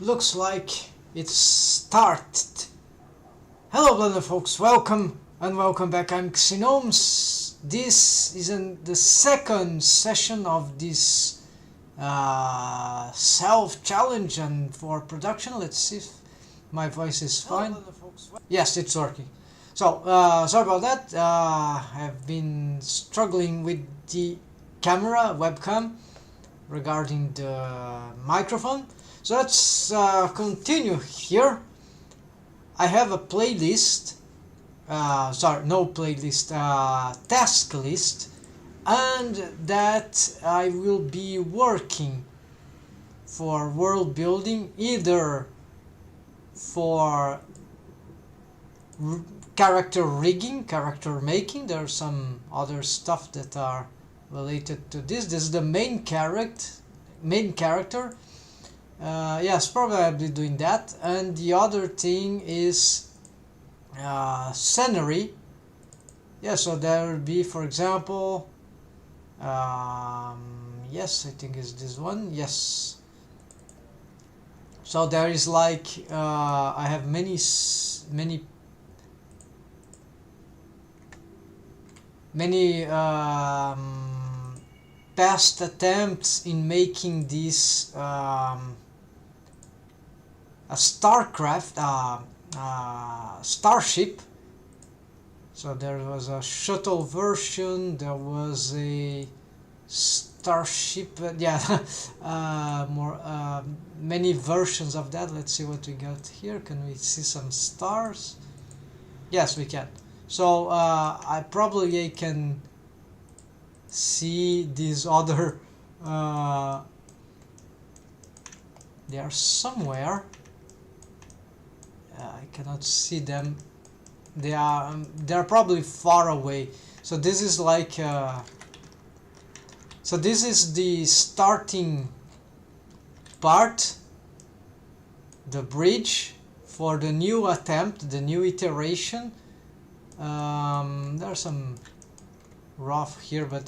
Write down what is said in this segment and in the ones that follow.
Looks like it's started. Hello Blender folks, welcome and welcome back. I'm Pxy-VERSE. This is the second session of this self-challenge and for production. Let's see if my voice is fine. Yes, it's working. So, sorry about that. I've been struggling with the camera, webcam, regarding the microphone. So let's continue here. I have a playlist, task list, and that I will be working for world building, either for character rigging, character making. There's some other stuff that are related to this. This is the main character. Yes, probably doing that. And the other thing is scenery. Yeah, so there will be, for example, yes, I think it's this one. Yes. So there is like I have many past attempts in making this a starship. So there was a shuttle version, there was a starship, many versions of that. Let's see what we got here. Can we see some stars? Yes, we can. So I can see these other they are somewhere. I cannot see them. They're probably far away. So this is like so this is the starting part, the bridge for the new attempt, the new iteration. There's some rough here, but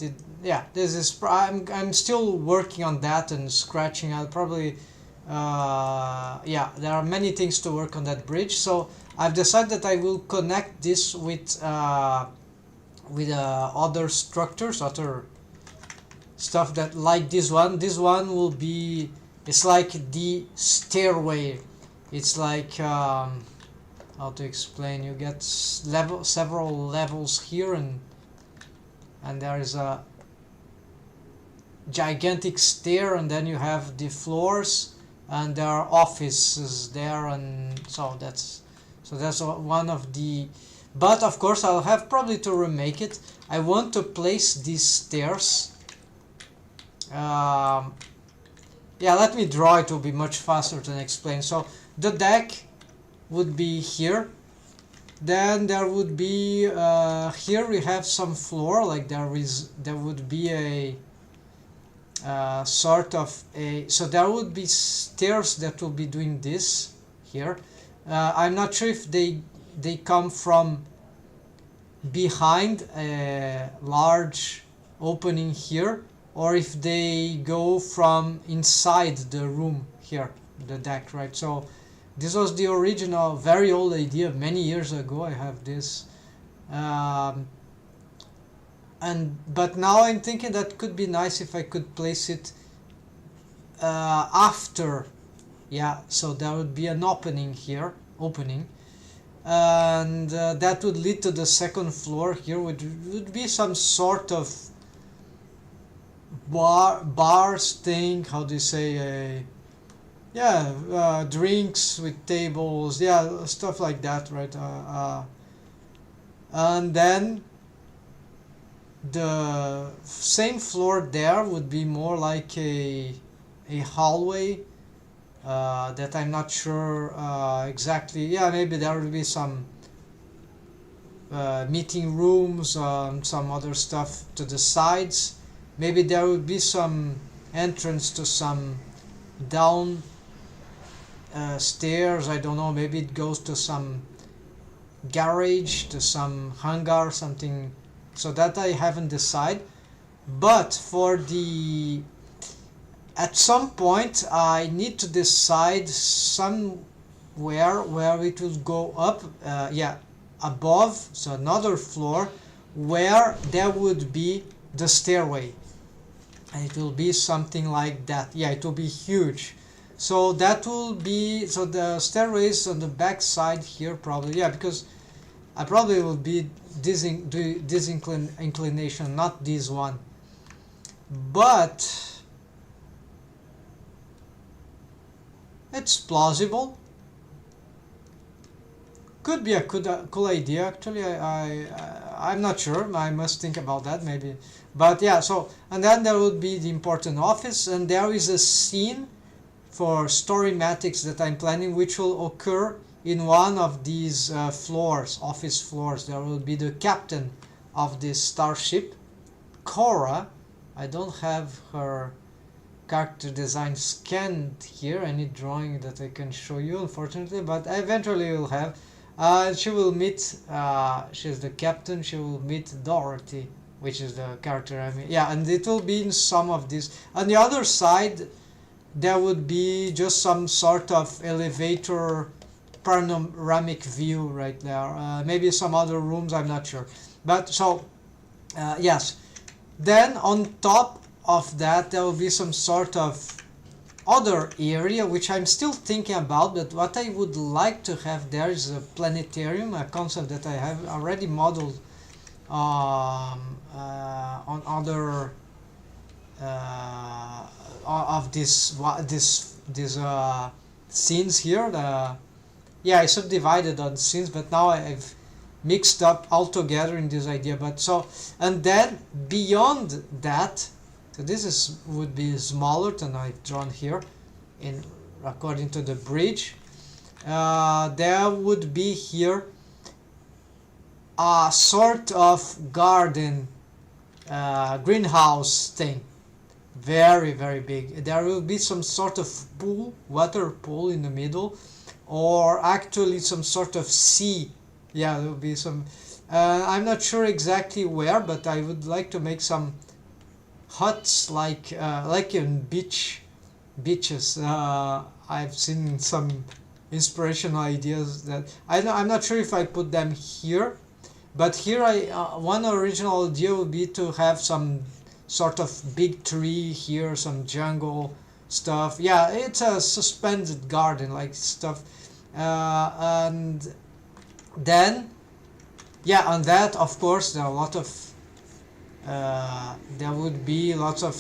this is I'm still working on that and scratching out. Probably there are many things to work on that bridge. So I've decided that I will connect this with other structures, other stuff that like this one. This one will be, it's like the stairway. It's like how to explain? You get several levels here, and there is a gigantic stair, and then you have the floors, and there are offices there, and so that's one of the. But of course I'll have probably to remake it. I want to place these stairs. Let me draw. It will be much faster than explain. So the deck would be here. Then there would be here we have some floor, like there would be a sort of a, so there would be stairs that will be doing this here. I'm not sure if they come from behind a large opening here, or if they go from inside the room here, the deck, right? So this was the original, very old idea many years ago. I have this, but now I'm thinking that could be nice if I could place it after. Yeah, so there would be an opening here, and that would lead to the second floor. Here would be some sort of bars thing. How do you say? Drinks with tables, stuff like that, right? And then the same floor there would be more like a hallway that I'm not sure exactly. Maybe there will be some meeting rooms, some other stuff to the sides. Maybe there would be some entrance to some down stairs. I don't know, maybe it goes to some garage, to some hangar, something. So that I haven't decided. But for the at some point I need to decide somewhere where it will go up, yeah, above, so another floor where there would be the stairway, and it will be something like that. Yeah, it will be huge. So that will be, so the stairway is on the back side here probably, yeah, because I probably will be this inclination, not this one. But it's plausible. Could be a cool idea actually. I'm not sure. I must think about that maybe. But yeah, so and then there would be the important office, and there is a scene for storymatics that I'm planning, which will occur in one of these floors, office floors. There will be the captain of this starship, Cora. I don't have her character design scanned here, any drawing that I can show you unfortunately, but I eventually will have. She will meet, she's the captain, she will meet Dorothy, which is the character I mean. Yeah, and it will be in some of these. On the other side, there would be just some sort of elevator panoramic view right there. Maybe some other rooms, I'm not sure. But so, yes. Then on top of that, there will be some sort of other area which I'm still thinking about, but what I would like to have there is a planetarium, a concept that I have already modeled on other of this scenes here. Yeah, I subdivided on scenes, but now I've mixed up all together in this idea. But so, and then beyond that, so this is would be smaller than I've drawn here, in according to the bridge. There would be here a sort of garden, greenhouse thing, very big. There will be some sort of pool, water pool in the middle, or actually some sort of sea. Yeah, there will be some. I'm not sure exactly where, but I would like to make some huts like in beaches. I've seen some inspirational ideas that I'm not sure if I put them here, but here one original idea would be to have some sort of big tree here, some jungle stuff. Yeah, it's a suspended garden like stuff, and then yeah, on that of course there are a lot of there would be lots of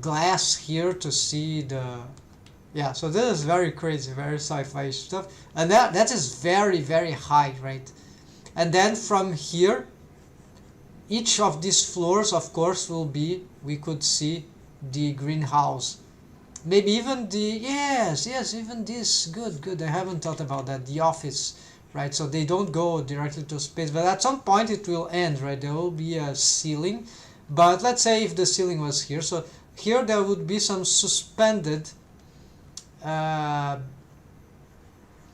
glass here to see the, yeah, so this is very crazy, very sci-fi stuff, and that is very high, right? And then from here, each of these floors of course will be, we could see the greenhouse, maybe even the, yes, even this, good, I haven't thought about that, the office, right? So they don't go directly to space, but at some point it will end, right? There will be a ceiling, but let's say if the ceiling was here, so here there would be some suspended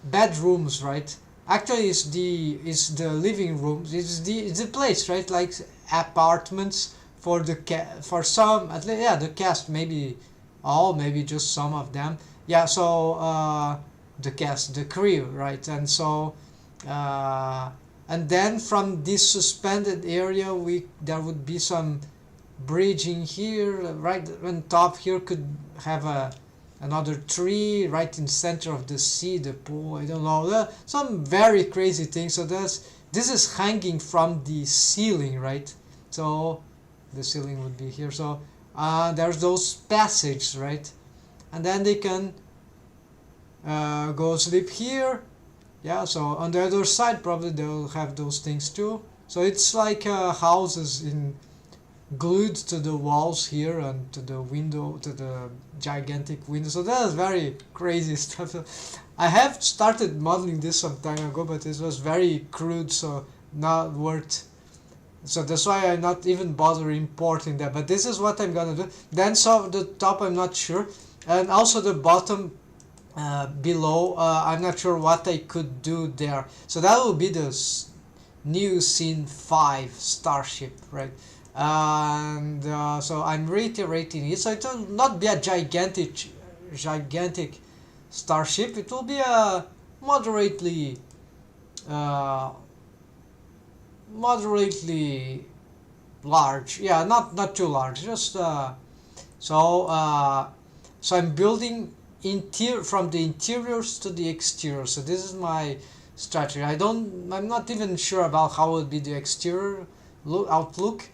bedrooms, right? Actually it's the living rooms, it's the place, right? Like apartments for the for some, at least, yeah, the cast, maybe all, maybe just some of them, yeah. So the cast, the crew, right? And so and then from this suspended area there would be some bridging here, right on top here could have another tree right in center of the sea, the pool, I don't know, some very crazy things. So this is hanging from the ceiling, right? So the ceiling would be here, so there's those passages, right? And then they can go sleep here. Yeah, so on the other side probably they'll have those things too. So it's like houses glued to the walls here and to the window, to the gigantic window. So that is very crazy stuff. I have started modeling this some time ago, but it was very crude, so not worth. So that's why I'm not even bothering importing that. But this is what I'm gonna do. Then so the top I'm not sure, and also the bottom below, I'm not sure what I could do there. So that will be the Neocene V starship, right? and so I'm reiterating it. So it will not be a gigantic starship. It will be a moderately moderately large. Yeah, not too large. Just so I'm building from the interiors to the exterior. So this is my strategy. I'm not even sure about how will be the exterior outlook.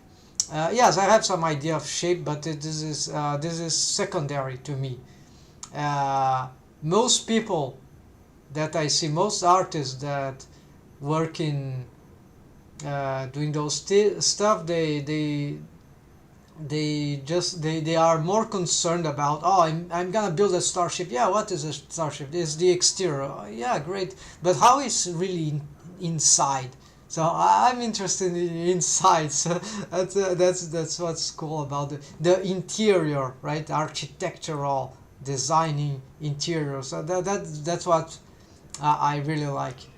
Yes, I have some idea of shape, but this is secondary to me. Most people that I see, most artists that work in doing those stuff, they are more concerned about, oh, I'm gonna build a starship. Yeah, what is a starship? It's the exterior. Oh, yeah, great, but how is really inside? So I'm interested in inside. So that's what's cool about the interior, right? Architectural designing interior. So that's what I really like.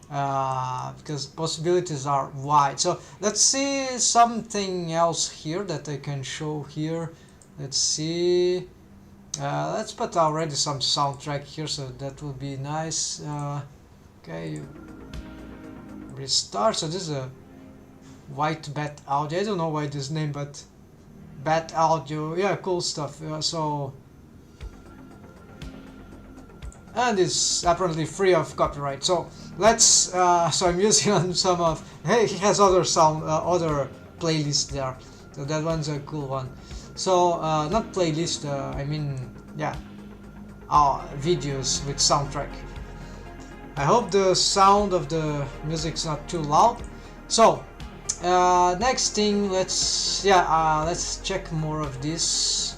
Because possibilities are wide. So let's see something else here that I can show here. Let's see. Let's put already some soundtrack here, so that will be nice. Okay, restart. So this is a white bat audio. I don't know why this name, but bat audio. Yeah, cool stuff. So. And it's apparently free of copyright. So let's so I'm using on some of, hey, he has other other playlists there, so that one's a cool one. So not playlist, I mean, yeah, videos with soundtrack. I hope the sound of the music's not too loud. So next thing, let's check more of this.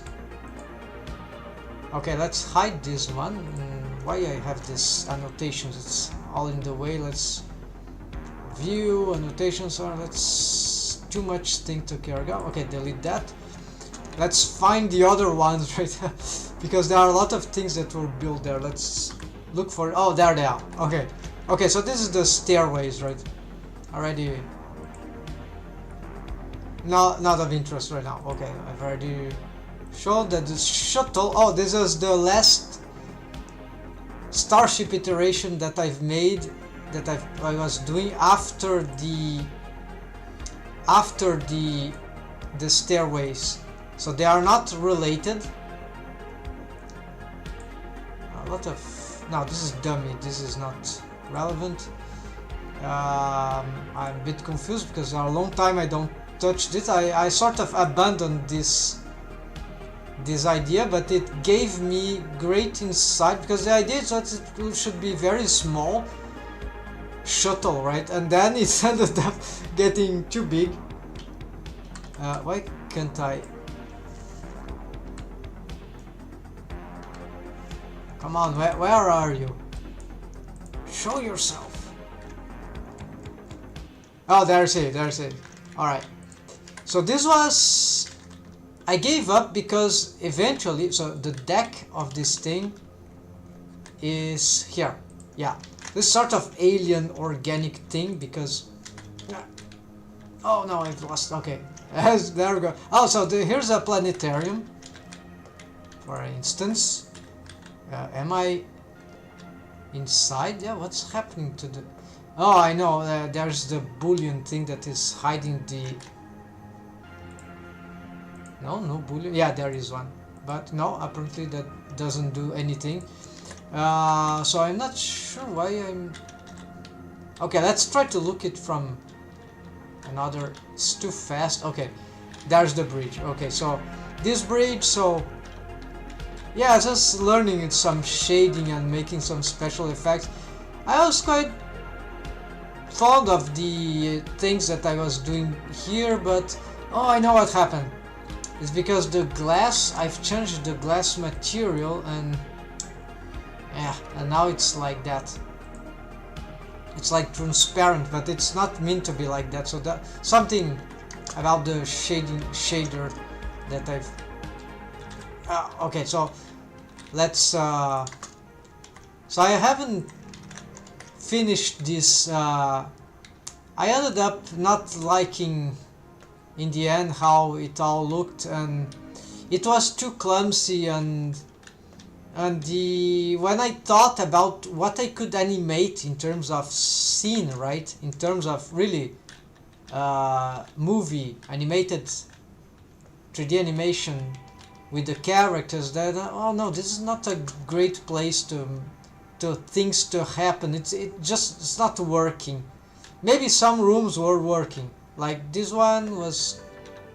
Okay, let's hide this one. Why I have this annotations? It's all in the way. Let's view annotations, or let's too much thing to carry out. Okay, delete that. Let's find the other ones, right? Because there are a lot of things that were built there. Let's look for. Oh, there they are. Okay, okay. So this is the stairways, right? Already. No, not of interest right now. Okay, I've already showed that the shuttle. Oh, this is the last starship iteration that I've made, that I was doing after the stairways. So they are not related. A lot of no, this is dummy. This is not relevant. I'm a bit confused because for a long time I don't touch this. I sort of abandoned this idea, but it gave me great insight, because the idea is that it should be very small shuttle, right? And then it ended up getting too big. Why can't I? Come on, where are you? Show yourself. Oh, there's it. Alright. So this was, I gave up because eventually, so the deck of this thing is here. Yeah, this sort of alien organic thing, because oh no, I've lost. Okay, there we go. Oh, so here's a planetarium, for instance. Am I inside? Yeah, what's happening to the... Oh, I know, there's the Boolean thing that is hiding the... No Boolean. Yeah, there is one. But no, apparently that doesn't do anything. So I'm not sure why I'm... Okay, let's try to look it from another... It's too fast. Okay, there's the bridge. Okay, so this bridge, so... Yeah, just learning some shading and making some special effects. I was quite fond of the things that I was doing here, but... Oh, I know what happened. It's because the glass, I've changed the glass material, and yeah, and now it's like that. It's like transparent, but it's not meant to be like that. So that something about the shader that I've... okay, so let's... so I haven't finished this... I ended up not liking in the end how it all looked, and it was too clumsy, and when I thought about what I could animate in terms of scene, right, in terms of really movie animated 3D animation with the characters, that oh no, this is not a great place to things to happen. It's not working. Maybe some rooms were working, like this one was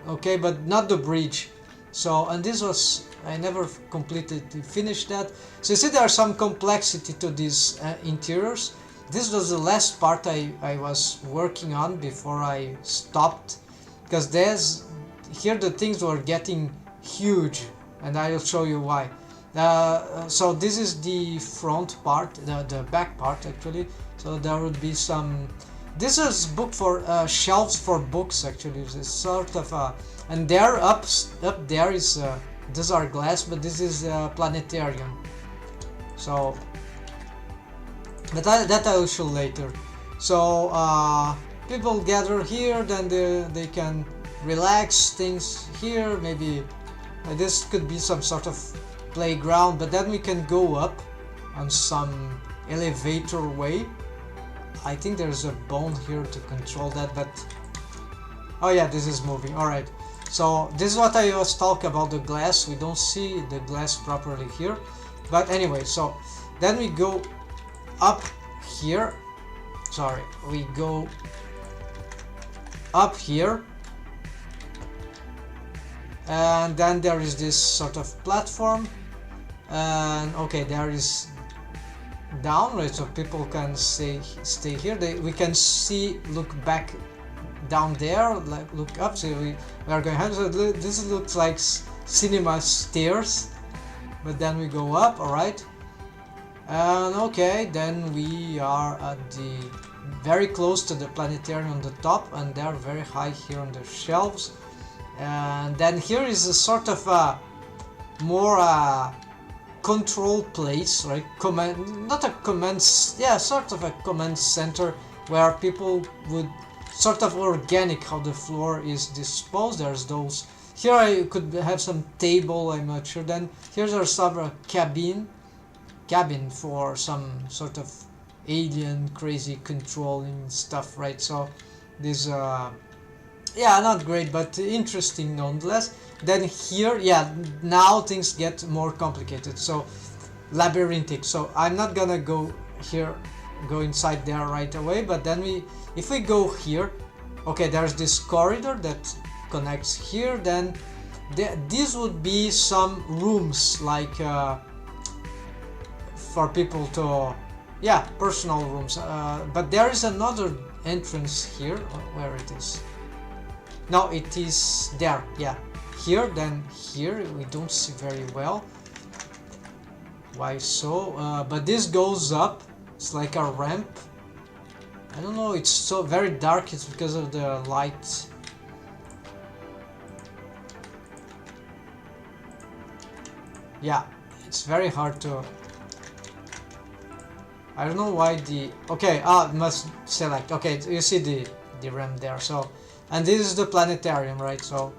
okay, but not the bridge. So, and this was, I never completely finished that. So you see there's some complexity to these interiors. This was the last part I was working on before I stopped, because here the things were getting huge, and I will show you why. So this is the front part, the back part actually. So there would be some. This is book for shelves for books actually. It's sort of a, and there up there is these are glass, but this is a planetarium. So, but that I will show later. So people gather here, then they can relax things here. Maybe this could be some sort of playground, but then we can go up on some elevator way. I think there's a bone here to control that, but oh yeah, this is moving. Alright, so this is what I was talking about, the glass. We don't see the glass properly here, but anyway, so then we go up here. Sorry, we go up here, and then there is this sort of platform, and okay, there is down, right, so people can stay here. We can look back down there, like look up. So we are going to, so this looks like cinema stairs, but then we go up. All right, and okay, then we are at the very close to the planetarium on the top, and they're very high here on the shelves. And then here is a sort of a more control place, right? Not a command, yeah, sort of a command center where people would sort of organic how the floor is disposed. There's those here. I could have some table, I'm not sure. Then here's our sub cabin for some sort of alien crazy controlling stuff, right? So this yeah, not great, but interesting nonetheless. Then here, yeah, now things get more complicated, so labyrinthic. So I'm not gonna go inside there right away, but then if we go here, okay, there's this corridor that connects here. Then these would be some rooms, like for people to, yeah, personal rooms. But there is another entrance here. Where it is? No, it is there, yeah. Here, then here, we don't see very well. Why so? But this goes up. It's like a ramp. I don't know, it's so very dark. It's because of the light. Yeah, it's very hard to... I don't know why the... Okay, must select. Okay, you see the ramp there. So, and this is the planetarium, right? So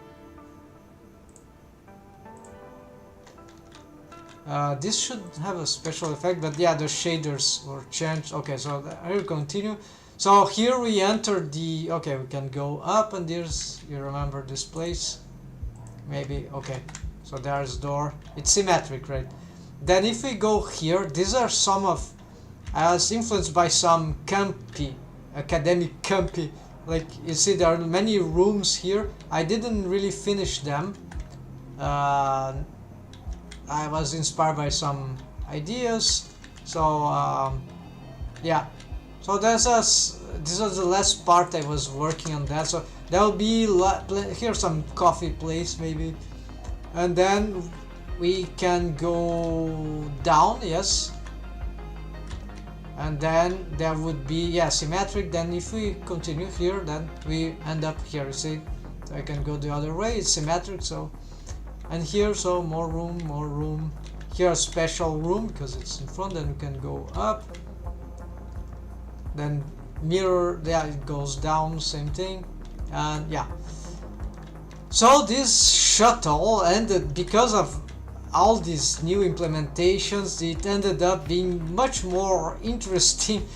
this should have a special effect, but yeah, the shaders were changed. Okay, so I will continue. So here we enter the... Okay, we can go up, and there's... You remember this place? Maybe, okay. So there's door. It's symmetric, right? Then if we go here, these are some of... I was influenced by some campy, academic campy. Like, you see, there are many rooms here. I didn't really finish them. I was inspired by some ideas. So, yeah. So this was the last part I was working on that. So there will be here some coffee place maybe, and then we can go down, yes. And then there would be, yeah, symmetric. Then if we continue here, then we end up here. You see, so I can go the other way. It's symmetric. So, and here, so more room, more room. Here a special room because it's in front. Then we can go up. Then mirror, yeah, it goes down, same thing. And yeah, So this shuttle ended, because of all these new implementations, it ended up being much more interesting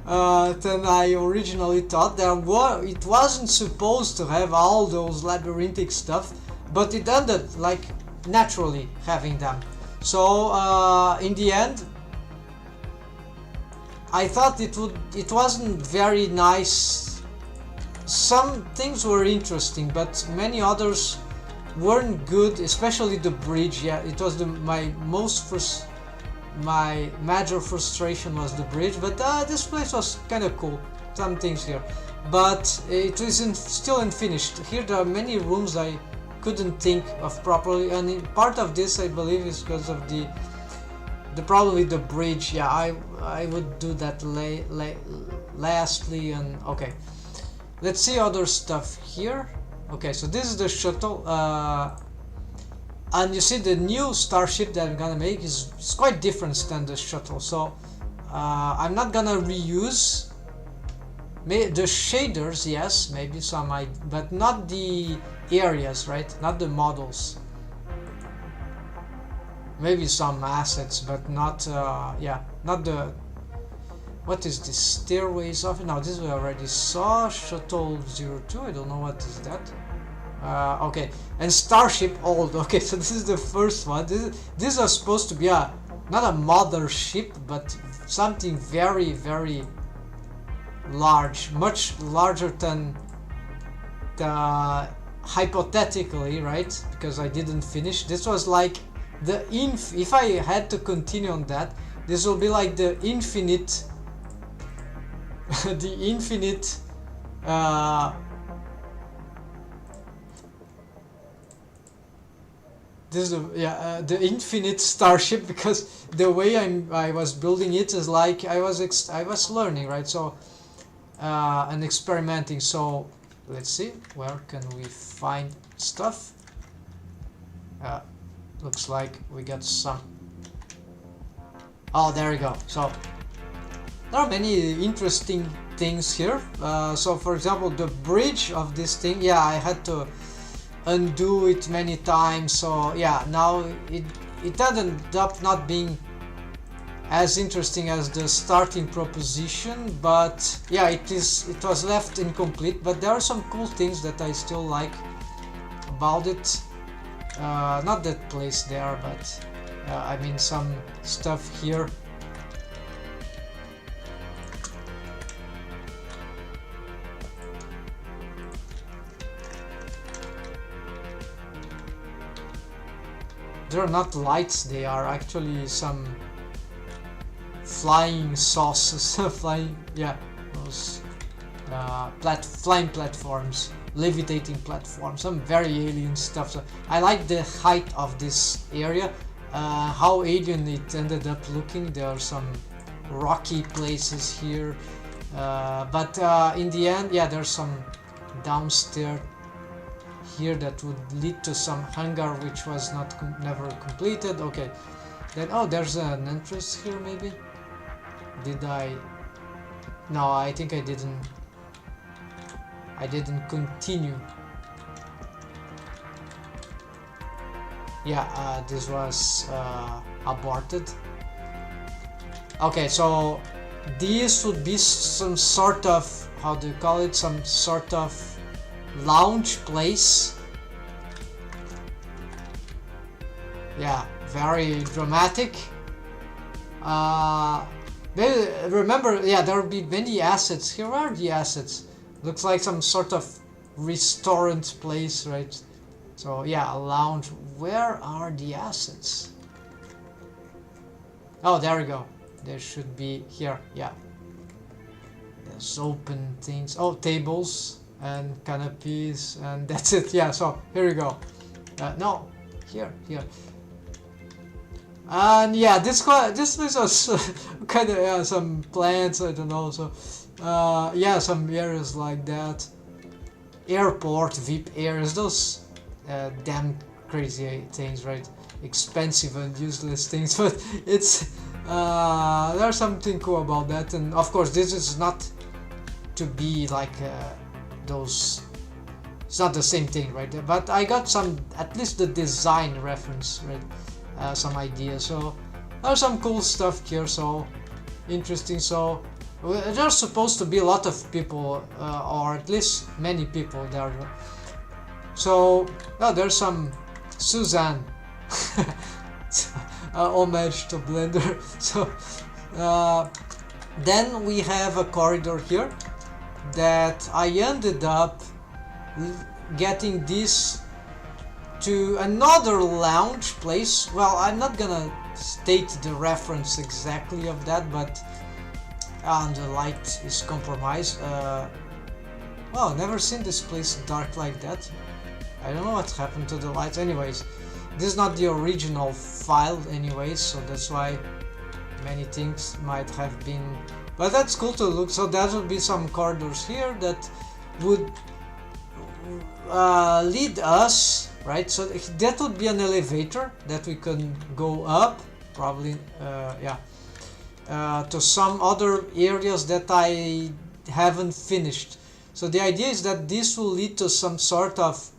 than I originally thought. It wasn't supposed to have all those labyrinthic stuff, but it ended like naturally having them. So in the end, I thought it wasn't very nice. Some things were interesting, but many others weren't good, especially the bridge. Yeah, it was my major frustration was the bridge, but this place was kind of cool, some things here, but it isn't still unfinished. Here there are many rooms I couldn't think of properly, and part of this I believe is because of the problem with the bridge. Yeah, I would do that lastly. And okay, let's see other stuff here. Okay, so this is the shuttle, and you see the new starship that I'm gonna make is quite different than the shuttle. So I'm not gonna reuse the shaders. Yes, maybe some, but not the areas, right? Not the models. Maybe some assets, but not yeah, not the, what is this, stairways of, no, this we already saw. Shuttle 02, I don't know what is that. Okay, and starship old. Okay, so this is the first one. This is supposed to be not a mothership, but something very, very large, much larger than the, hypothetically, right? Because I didn't finish. This was like the if I had to continue on that, this will be like the infinite the infinite this is the infinite starship, because the way I was building it is like I was learning, right? So and experimenting. So let's see, where can we find stuff? Looks like we got some. Oh, there we go. So there are many interesting things here. So for example, the bridge of this thing, yeah, I had to undo it many times. So yeah, now it ended up not being as interesting as the starting proposition, but yeah, it was left incomplete. But there are some cool things that I still like about it. Not that place there, but I mean some stuff here. They're not lights, they are actually some flying saucers. Flying, yeah, those flying platforms, levitating platforms, some very alien stuff. So I like the height of this area, how alien it ended up looking. There are some rocky places here, but in the end, yeah, there's some downstairs here that would lead to some hangar which was never completed. Okay, then oh, there's an entrance here. Maybe did I? No, I think I didn't continue. Yeah, this was aborted. Okay, so this would be some sort of, how do you call it, some sort of lounge place. Yeah, very dramatic. Remember, yeah, there will be many assets. Here are the assets. Looks like some sort of restaurant place, right? So yeah, a lounge. Where are the assets? Oh, there we go. There should be here. Yeah. There's open things. Oh, tables and canopies, and that's it. Yeah. So here we go. No, here. And yeah, this place was kind of some plants. I don't know. So yeah, some areas like that. Airport, VIP areas. Those damn crazy things, right? Expensive and useless things, but it's there's something cool about that. And of course, this is not to be like those it's not the same thing, right? But I got some, at least the design reference, right? Some ideas. So there's some cool stuff here. So interesting. So there's supposed to be a lot of people, or at least many people there. So there's some Suzanne homage to Blender. So then we have a corridor here that I ended up getting this to another lounge place. Well, I'm not gonna state the reference exactly of that, but the light is compromised. Well, never seen this place dark like that. I don't know what happened to the lights. Anyways, this is not the original file anyways, so that's why many things might have been, but that's cool to look. So there will be some corridors here that would lead us, right? So that would be an elevator that we can go up, probably, to some other areas that I haven't finished. So the idea is that this will lead to some sort of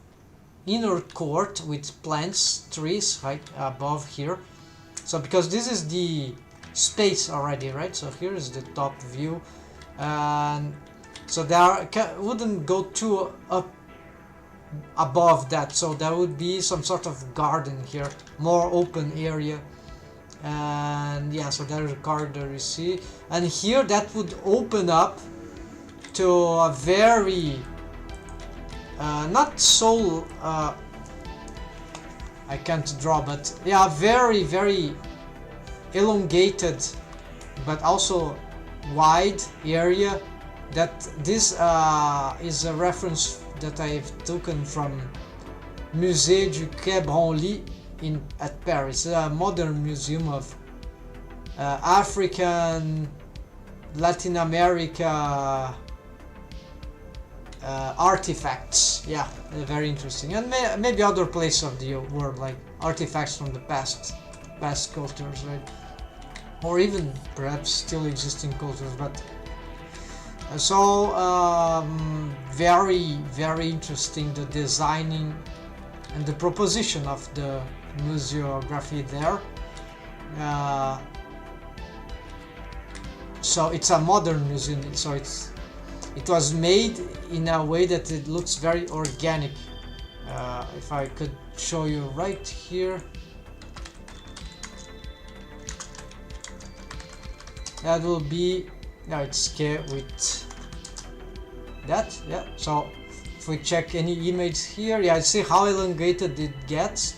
inner court with plants, trees, right above here. So because this is the space already, right? So here is the top view, and so there wouldn't go too up above that. So there would be some sort of garden here, more open area, and yeah. So there's a corridor you see, and here that would open up to a very not so I can't draw, but yeah, very elongated but also wide area. That this is a reference that I've taken from Musée du Quai Branly at Paris, a modern museum of African, Latin America artifacts. Yeah, very interesting, and maybe other places of the world, like artifacts from the past cultures, right? Or even perhaps still existing cultures. But so very interesting, the designing and the proposition of the museography there. So it's a modern museum, so it was made in a way that it looks very organic. If I could show you right here, that will be, now it's scale with that. Yeah, so if we check any image here, yeah, see how elongated it gets.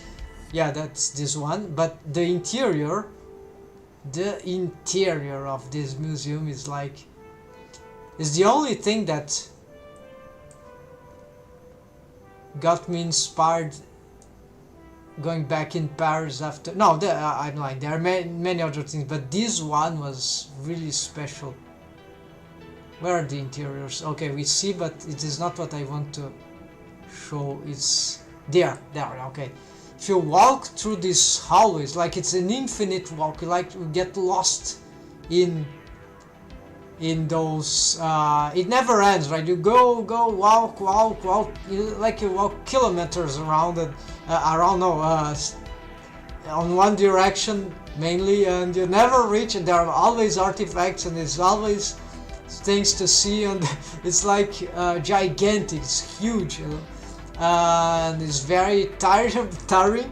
Yeah, that's this one. But the interior of this museum is like, is the only thing that got me inspired going back in Paris after. No, I'm lying, there are many other things, but this one was really special. Where are the interiors? Okay, we see, but it is not what I want to show. It's there, okay. If you walk through these hallways, like it's an infinite walk, you like to get lost in those, it never ends, right? You go, walk, you walk kilometers around it, on one direction mainly, and you never reach, and there are always artifacts, and there's always things to see, and it's like gigantic, it's huge, and it's very tiring,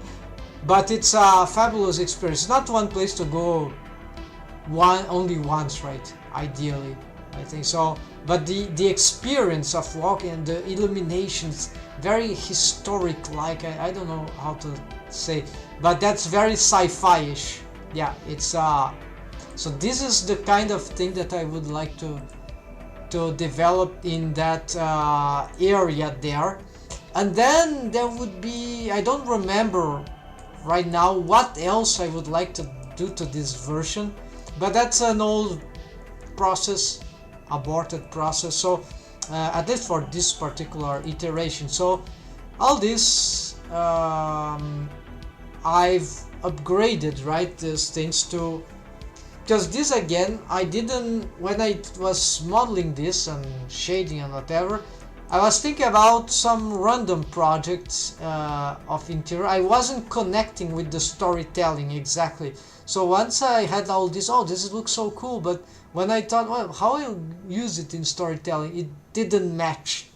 but it's a fabulous experience. It's not one place to go only once, right? Ideally, I think so, but the experience of walking and the illuminations, very historic, like I don't know how to say, but that's very sci-fi-ish. Yeah, it's so this is the kind of thing that I would like to develop in that area there. And then there would be, I don't remember right now what else I would like to do to this version, but that's an old process, aborted process, so at least for this particular iteration. So all this I've upgraded, right, these things to, because this again, I didn't, when I was modeling this and shading and whatever, I was thinking about some random projects of interior. I wasn't connecting with the storytelling exactly. So once I had all this, oh, this looks so cool, but when I thought, well, how I'll use it in storytelling, it didn't match.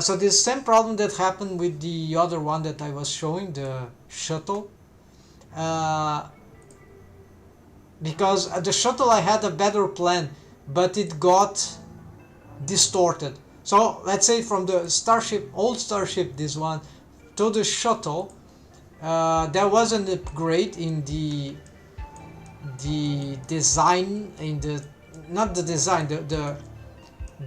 So the same problem that happened with the other one that I was showing, the shuttle. Because the shuttle I had a better plan, but it got distorted. So let's say from the starship, old starship, this one, to the shuttle, there was an upgrade in the design, in the not the design, the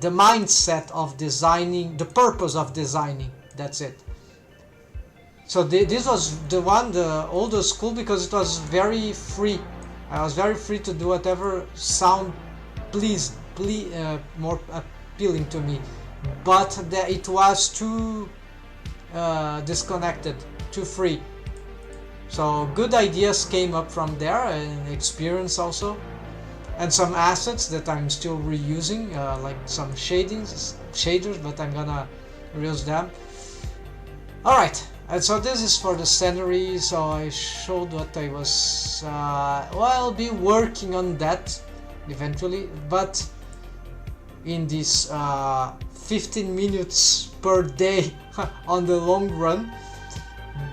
mindset of designing, the purpose of designing. That's it. So this was the one, the older school, because it was very free. I was very free to do whatever sound more appealing to me, but it was too disconnected, too free. So good ideas came up from there, and experience also, and some assets that I'm still reusing, like some shaders, but I'm gonna reuse them. Alright, and so this is for the scenery. So I showed what I was, well, I'll be working on that eventually, but in this 15 minutes per day on the long run.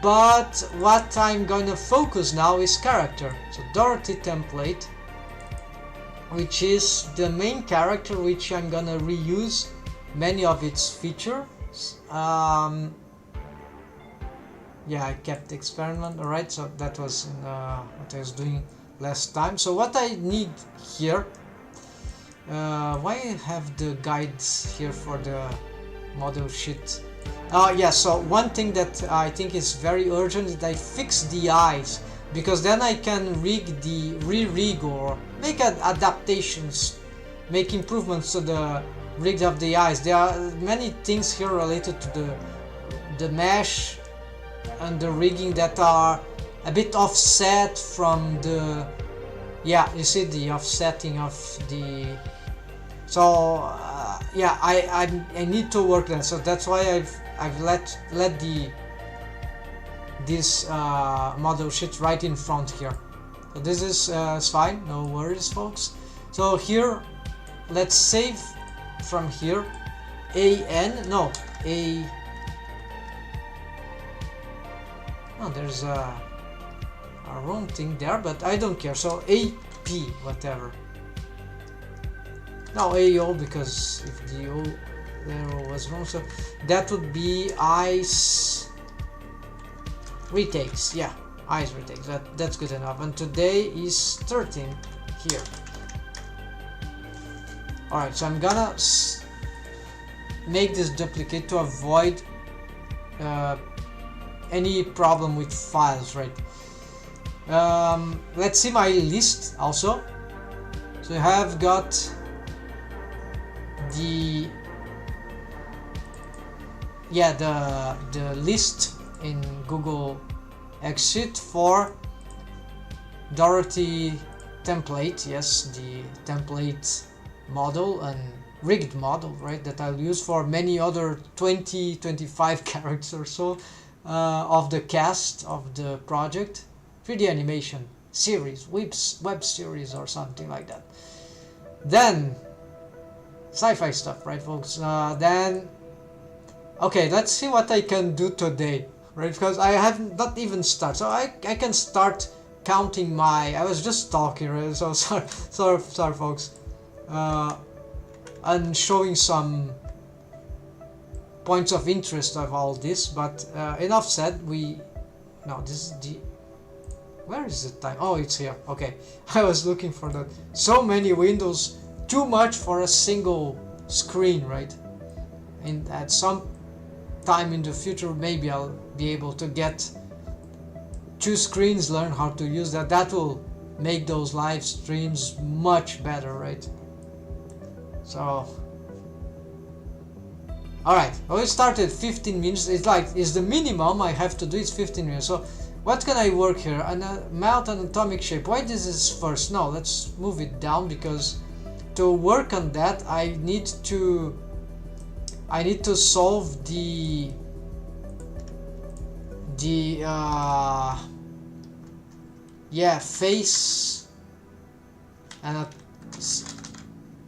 But what I'm gonna focus now is character. So Dorothy template, which is the main character, which I'm gonna reuse many of its features. Yeah, I kept experiment. Alright, so that was what I was doing last time. So what I need here, why I have the guides here for the model sheet? Yeah, so one thing that I think is very urgent is that I fix the eyes, because then I can re-rig or make adaptations, make improvements to the rig of the eyes. There are many things here related to the mesh and the rigging that are a bit offset from the, yeah, you see the offsetting of the, so yeah, I need to work that. So that's why I've let this model sheet right in front here. So this is fine, no worries, folks. So here, let's save from here. There's a wrong thing there, but I don't care. So AP, whatever. No, AO, because if the O there was wrong, so that would be eyes retakes. Yeah, eyes retakes. That's good enough. And today is 13 here. Alright, so I'm gonna make this duplicate to avoid any problem with files, right? Let's see my list also. So I have got the list in Google Sheet for Dorothy template. Yes, the template model and rigged model, right, that I'll use for many other 25 characters or so of the cast of the project. 3D animation series, web series or something like that. Then sci-fi stuff, right, folks? Then okay, let's see what I can do today, right? Because I have not even started, so I can start counting my. I was just talking, right? So sorry, folks, and showing some points of interest of all this. But enough said. This is the. Where is the time? Oh, it's here. Okay, I was looking for that. So many windows, too much for a single screen, right? And at some time in the future, maybe I'll be able to get 2 screens, learn how to use that. That will make those live streams much better, right? So, alright, well, it started 15 minutes. It's the minimum I have to do is 15 minutes. So what can I work here? Melt an atomic shape. Why this is first? No, let's move it down, because to work on that I need to I need to solve the yeah, face and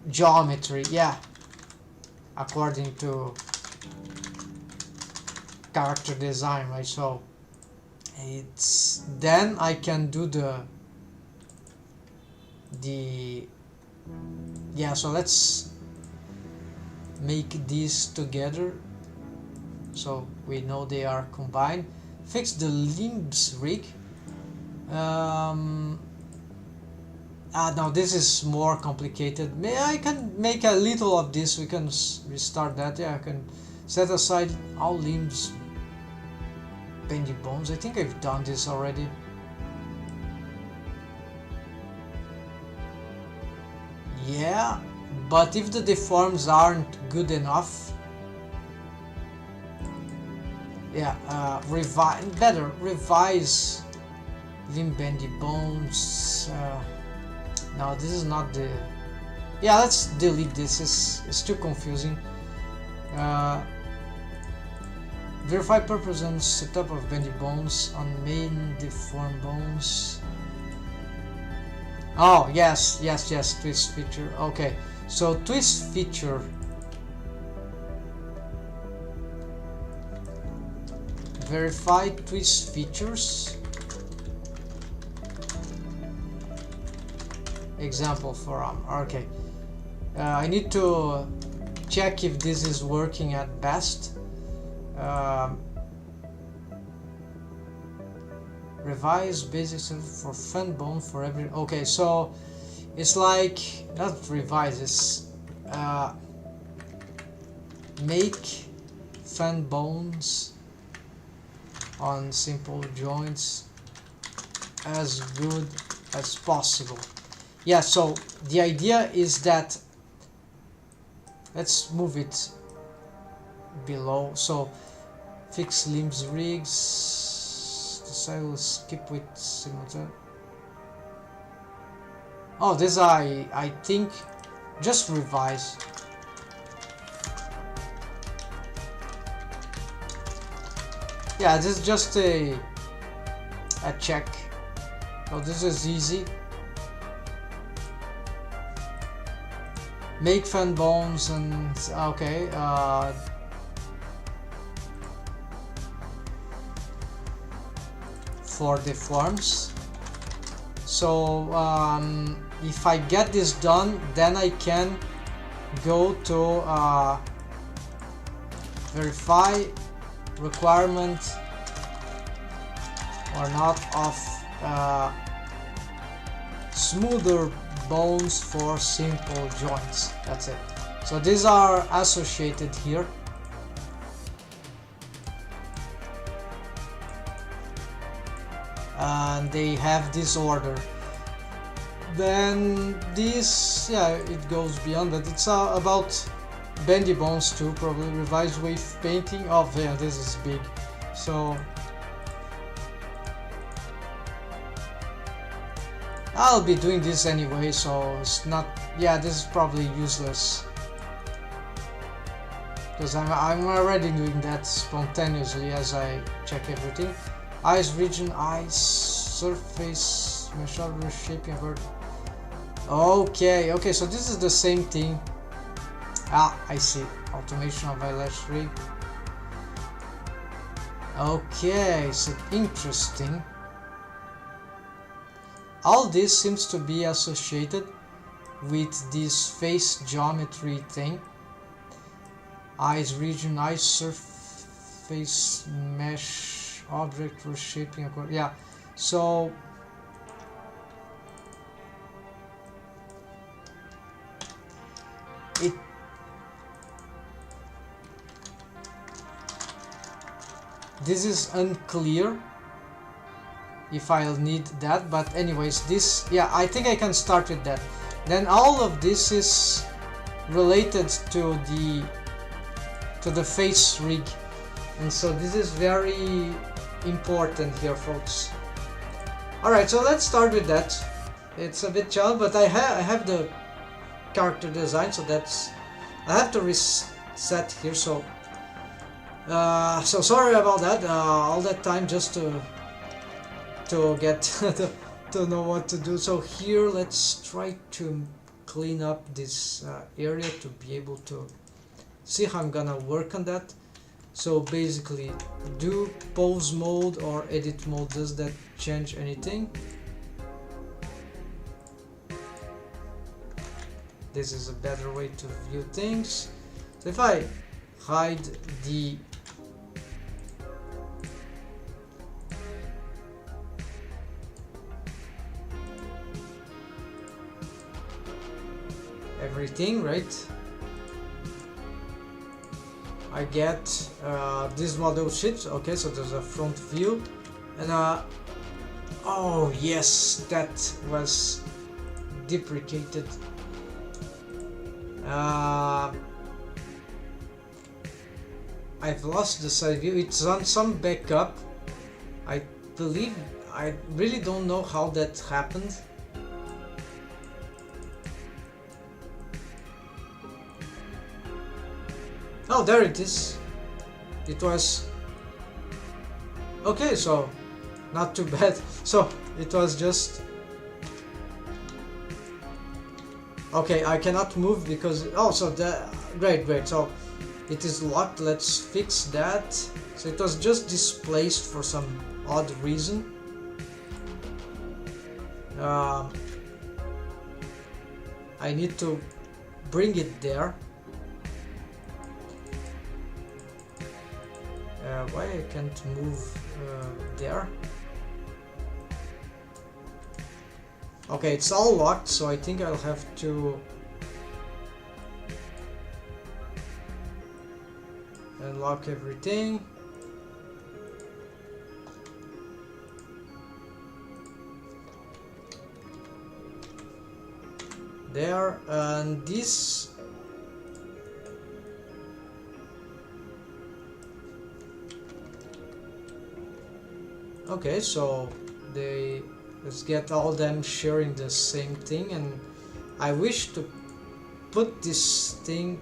geometry, yeah, according to character design, right? So it's then I can do the yeah, so let's make these together so we know they are combined. Fix the limbs rig. Now this is more complicated. May I can make a little of this. We can restart that. Yeah, I can set aside all limbs, bendy bones. I think I've done this already. Yeah, but if the deforms aren't good enough, yeah, revise limb bendy bones. No, this is not the. Yeah, let's delete this. It's too confusing. Verify purpose and setup of bendy bones on main deform bones. Oh yes, twist feature. Okay, so twist feature. Verify twist features. Example for okay. I need to check if this is working at best. Revise basics for fan bone for every. Okay, so it's like not revise. It's make fan bones on simple joints as good as possible. Yeah, so the idea is that let's move it below. So fix limbs rigs. This I will skip with simultaneous. Oh, this I think just revise. Yeah, this is just a check. So this is easy. Make fan bones and okay. For deforms. So if I get this done, then I can go to verify requirement or not of smoother bones for simple joints. That's it. So these are associated here. And they have this order. Then this, yeah, it goes beyond that. It's about bendy bones too, probably. Revise wave painting. Oh yeah, this is big. So I'll be doing this anyway, so it's not. Yeah, this is probably useless because I'm already doing that spontaneously as I check everything. Eyes region, eyes surface, mesh shaping. Okay, so this is the same thing. I see. Automation of eyelash rig. Okay, so interesting. All this seems to be associated with this face geometry thing. Eyes region, eye surface, mesh, object reshaping. Yeah, so this is unclear if I'll need that, but anyways, this, yeah, I think I can start with that. Then all of this is related to the face rig, and so this is very important here, folks. Alright, so let's start with that. It's a bit challenging, but I have the character design, so that's, I have to set here. So so sorry about that. All that time just to get to know what to do. So here let's try to clean up this area to be able to see how I'm gonna work on that. So basically, do pose mode or edit mode, does that change anything? This is a better way to view things. So if I hide the everything, right? I get this model sheet. Okay, so there's a front view, and oh yes, that was deprecated. I've lost the side view. It's on some backup. I believe, I really don't know how that happened. Oh, there it is. It was okay, so not too bad. So it was just okay. I cannot move because so that great. So it is locked. Let's fix that. So it was just displaced for some odd reason. I need to bring it there. Why I can't move there? Okay, it's all locked, so I think I'll have to unlock everything. There, and this okay, so let's get all them sharing the same thing, and I wish to put this thing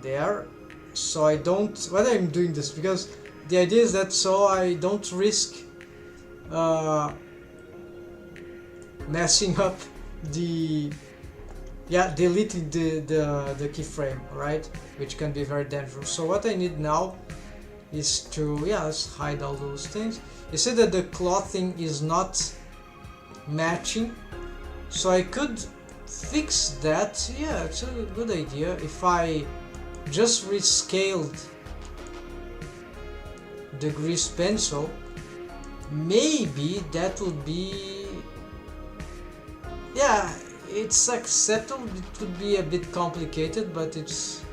there, so I don't, why I'm doing this, because the idea is that so I don't risk messing up the deleting the keyframe, right, which can be very dangerous. So what I need now is to let's hide all those things. You see that the clothing is not matching, so I could fix that. Yeah, it's a good idea. If I just rescaled the grease pencil, maybe that would be, it's acceptable. It would be a bit complicated, but it's,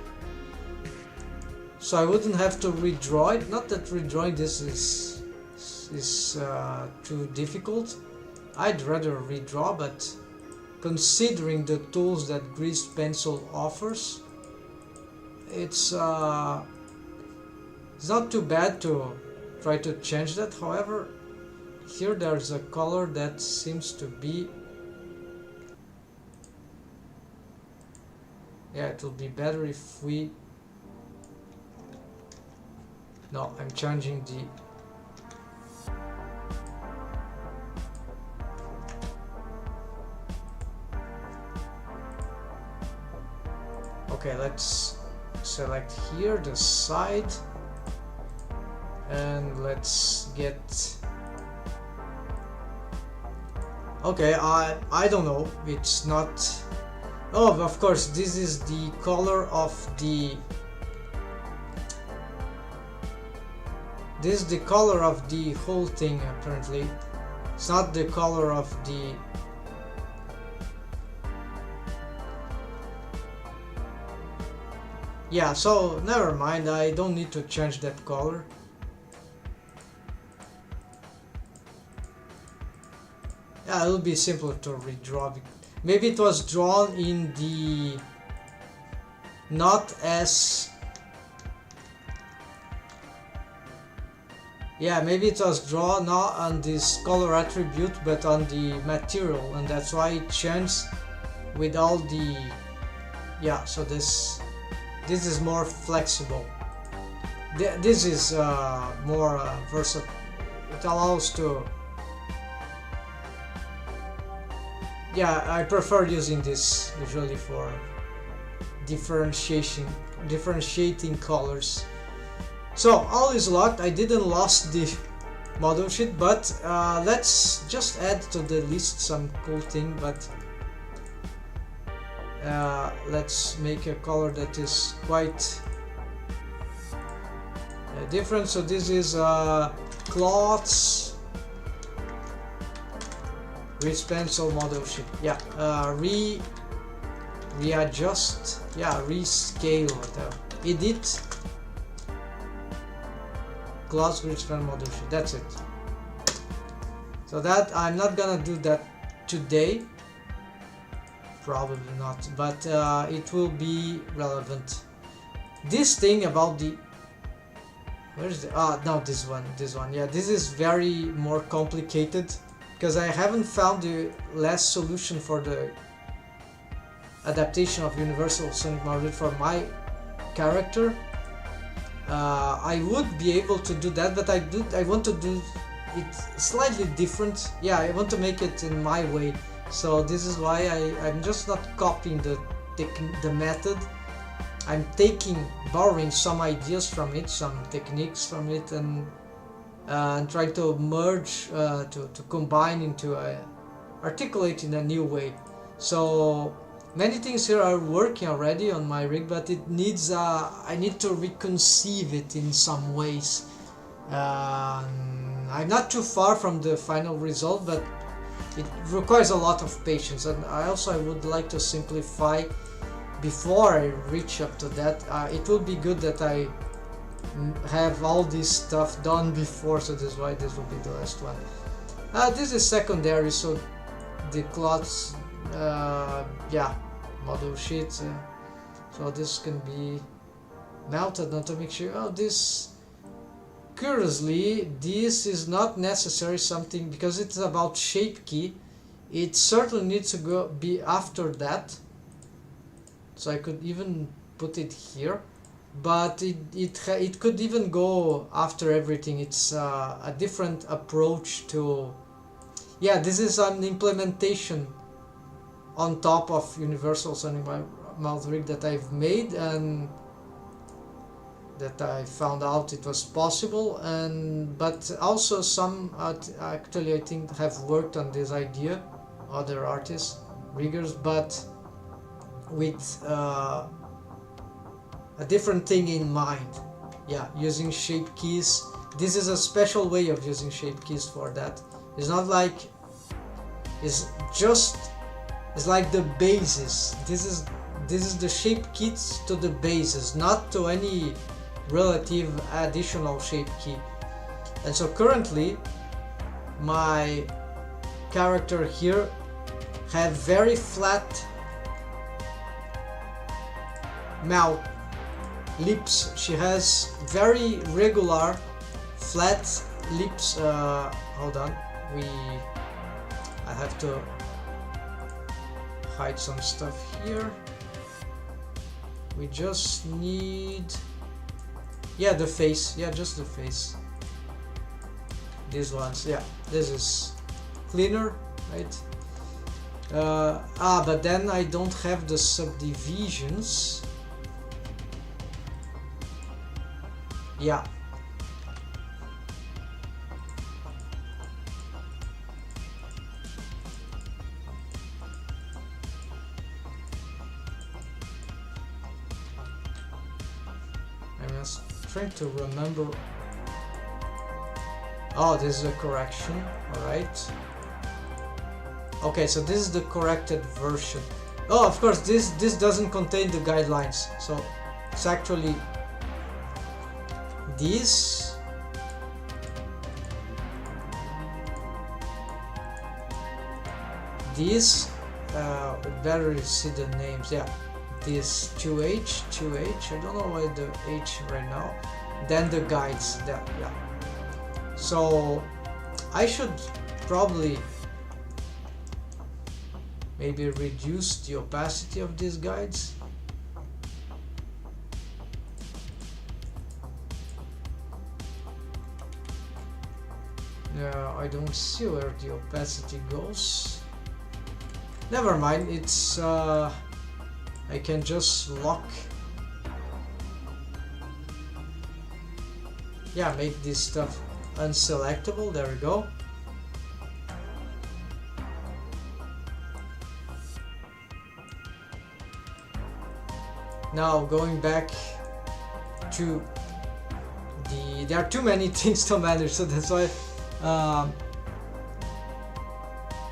so I wouldn't have to redraw it. Not that redrawing this is too difficult. I'd rather redraw, but considering the tools that grease pencil offers, it's not too bad to try to change that. However, here there's a color that seems to be, it will be better if we, no, I'm changing the, okay, let's select here the side, and let's get, okay, I don't know, it's not, oh, of course, this is the color of the, this is the color of the whole thing. Apparently it's not the color of the, so never mind, I don't need to change that color. It'll be simpler to redraw. Maybe it was drawn in the, not as, maybe it was drawn not on this color attribute but on the material, and that's why it changed with all the, yeah, so this is more flexible. This is more versatile. It allows to, yeah, I prefer using this usually for differentiating colors. So all is locked. I didn't lost the model sheet, but let's just add to the list some cool thing. But let's make a color that is quite different. So this is cloths with pencil model sheet. Yeah, readjust, yeah, rescale, whatever. Edit cloths with pen model sheet. That's it. So that I'm not gonna do that today, probably not, but it will be relevant. This thing about the, where's the, no, this one, yeah, this is very more complicated because I haven't found the last solution for the adaptation of universal sonic model for my character. I would be able to do that, but I want to do it slightly different. Yeah, I want to make it in my way. So this is why I'm just not copying the method. I'm borrowing some ideas from it, some techniques from it, and trying to merge, to combine into articulate in a new way. So many things here are working already on my rig, but it needs I need to reconceive it in some ways. I'm not too far from the final result, but it requires a lot of patience, and I would like to simplify before I reach up to that. It would be good that I have all this stuff done before, so this is why this will be the last one. This is secondary, so the cloths, yeah, model sheets, so this can be mounted not to make sure. Oh, this, curiously, this is not necessary something because it's about shape key. It certainly needs to be after that, so I could even put it here, but it could even go after everything. It's a different approach to, yeah, this is an implementation on top of universal sonic mouth rig that I've made, and that I found out it was possible, and but also some actually I think have worked on this idea, other artists, riggers, but with a different thing in mind. Yeah, using shape keys. This is a special way of using shape keys for that. It's not like, it's like the bases. This is the shape keys to the bases, not to any relative additional shape key. And so currently my character here have very flat mouth, lips. She has very regular flat lips. Hold on, I have to hide some stuff here. We just need, yeah, the face, yeah, just the face. These ones, yeah, this is cleaner, right? But then I don't have the subdivisions. Yeah. I'm just trying to remember. Oh, this is a correction. Alright. Okay, so this is the corrected version. Oh, of course, this doesn't contain the guidelines. So it's actually this. This, better see the names. Yeah, this 2H. I don't know why the H right now. Then the guides. Yeah. So I should probably maybe reduce the opacity of these guides. I don't see where the opacity goes. Never mind, it's I can just lock. Yeah, make this stuff unselectable. There we go. Now going back to there are too many things to manage, so that's why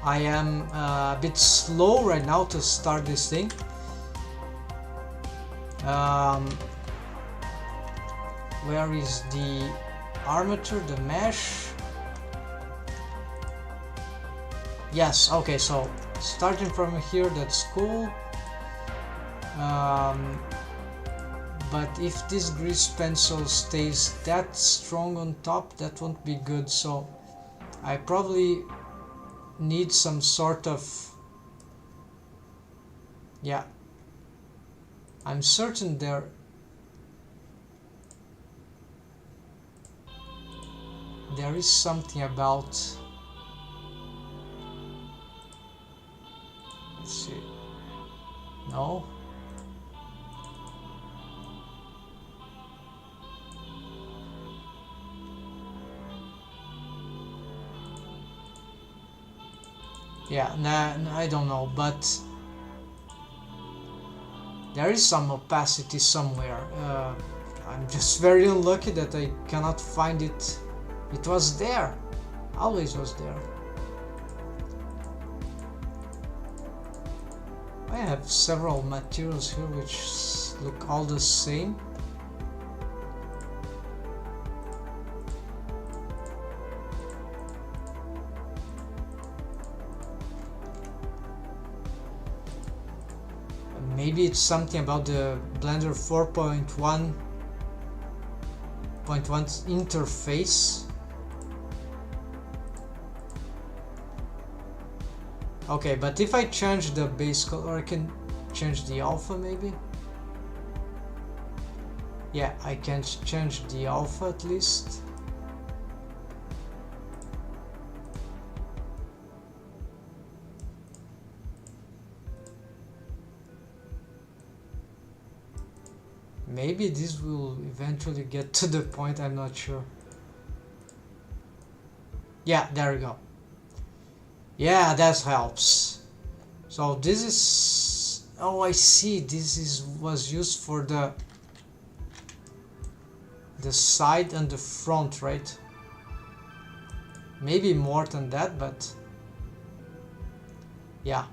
I am a bit slow right now to start this thing. Where is the armature, the mesh? Yes, okay, so starting from here, that's cool. But if this grease pencil stays that strong on top, that won't be good, so I probably need some sort of, yeah, I'm certain there is something about, let's see, no. Yeah, nah, I don't know, but there is some opacity somewhere. I'm just very unlucky that I cannot find it. It was there, always was there. I have several materials here which look all the same. Maybe it's something about the Blender 4.1 interface. Okay, but if I change the base color, I can change the alpha maybe? Yeah, I can change the alpha at least. Maybe this will eventually get to the point, I'm not sure. Yeah, there we go. Yeah, that helps. So this is, oh, I see, this was used for the side and the front, right? Maybe more than that, but yeah,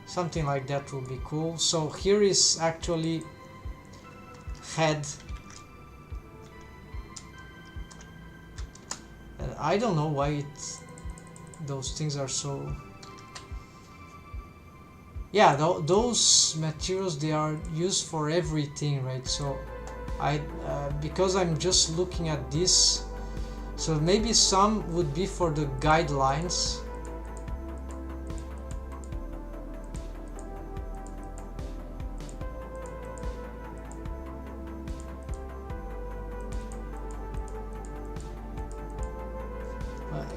something like that will be cool. So here is actually head, and I don't know why those things are so, yeah, those materials, they are used for everything, right? So I because I'm just looking at this, so maybe some would be for the guidelines.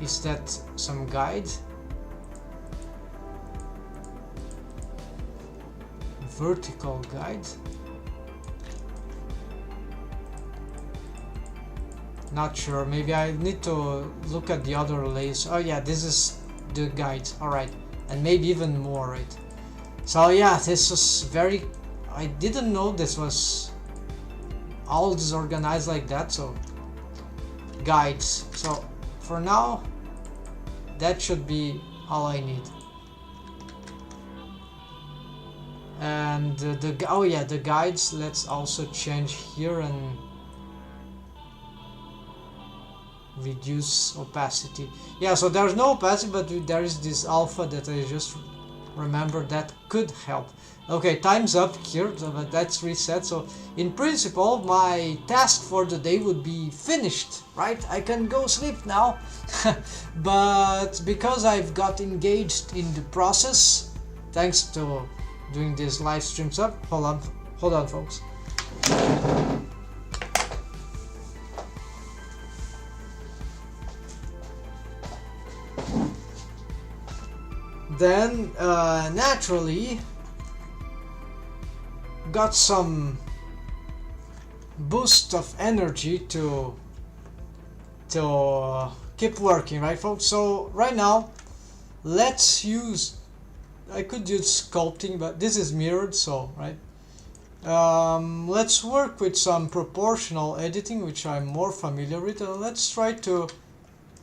Is that some guide? Vertical guide? Not sure, maybe I need to look at the other layers. Oh yeah, this is the guide, alright. And maybe even more, right? So yeah, this was very, I didn't know this was all disorganized like that, so guides. So for now, that should be all I need. And oh yeah, the guides, let's also change here and reduce opacity. Yeah, so there's no opacity, but there is this alpha that I just remember that could help. Okay, time's up here, so let's reset. So in principle, my task for the day would be finished, right? I can go sleep now. But because I've got engaged in the process, thanks to doing these live streams up, hold on folks. then naturally got some boost of energy to keep working, right folks? So right now let's use, I could use sculpting, but this is mirrored, so right. Let's work with some proportional editing, which I'm more familiar with, and let's try to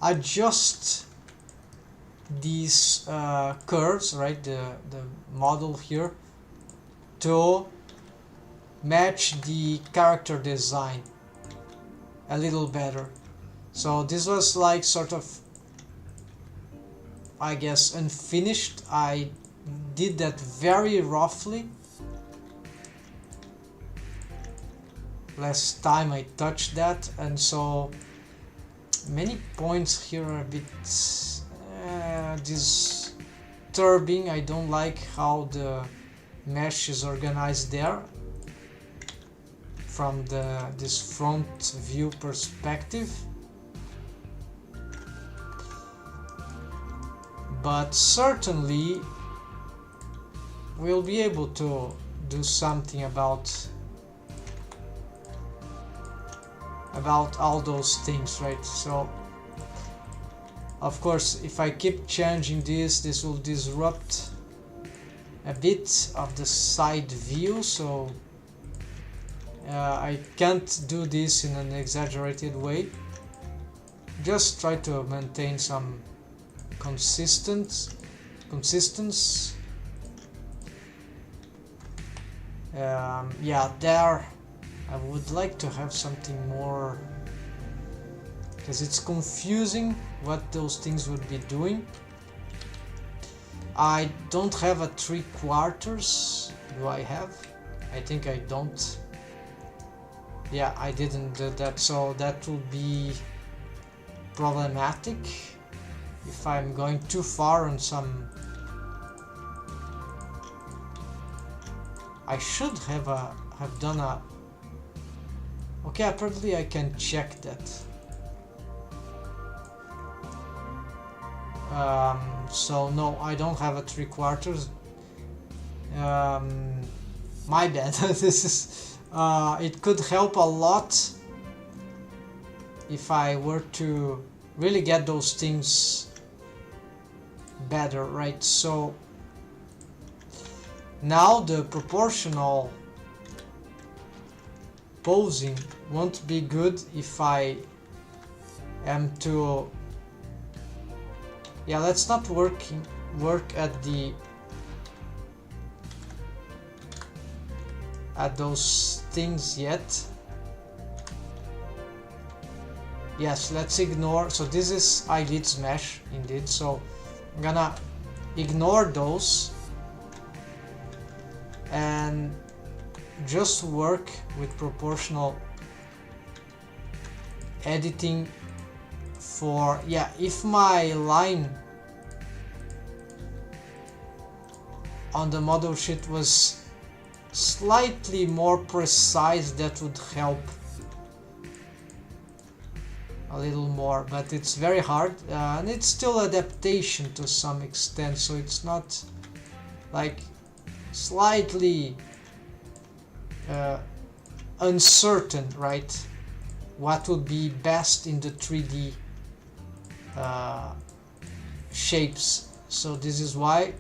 adjust these curves, right, the model here, to match the character design a little better. So this was like sort of, I guess, unfinished. I did that very roughly. Last time I touched that, and so many points here are a bit disturbing. I don't like how the mesh is organized there from this front view perspective, but certainly we'll be able to do something about all those things, right? So of course if I keep changing this will disrupt a bit of the side view, so I can't do this in an exaggerated way. Just try to maintain some consistency. Yeah, there I would like to have something more, because it's confusing what those things would be doing. I don't have a 3/4. Do I have? I think I don't. Yeah, I didn't do that, so that will be problematic if I'm going too far on some. I should have done a. Okay, apparently I can check that. So no, I don't have a 3/4. My bad. This is. It could help a lot if I were to really get those things better, right? So now the proportional posing won't be good if I am to. Yeah, let's not work at those things yet. Yes, let's ignore. So this is eyelids mesh indeed, so I'm gonna ignore those and just work with proportional editing for, yeah, if my line on the model sheet was slightly more precise, that would help a little more, but it's very hard, and it's still adaptation to some extent, so it's not like slightly uncertain, right, what would be best in the 3D shapes. So this is why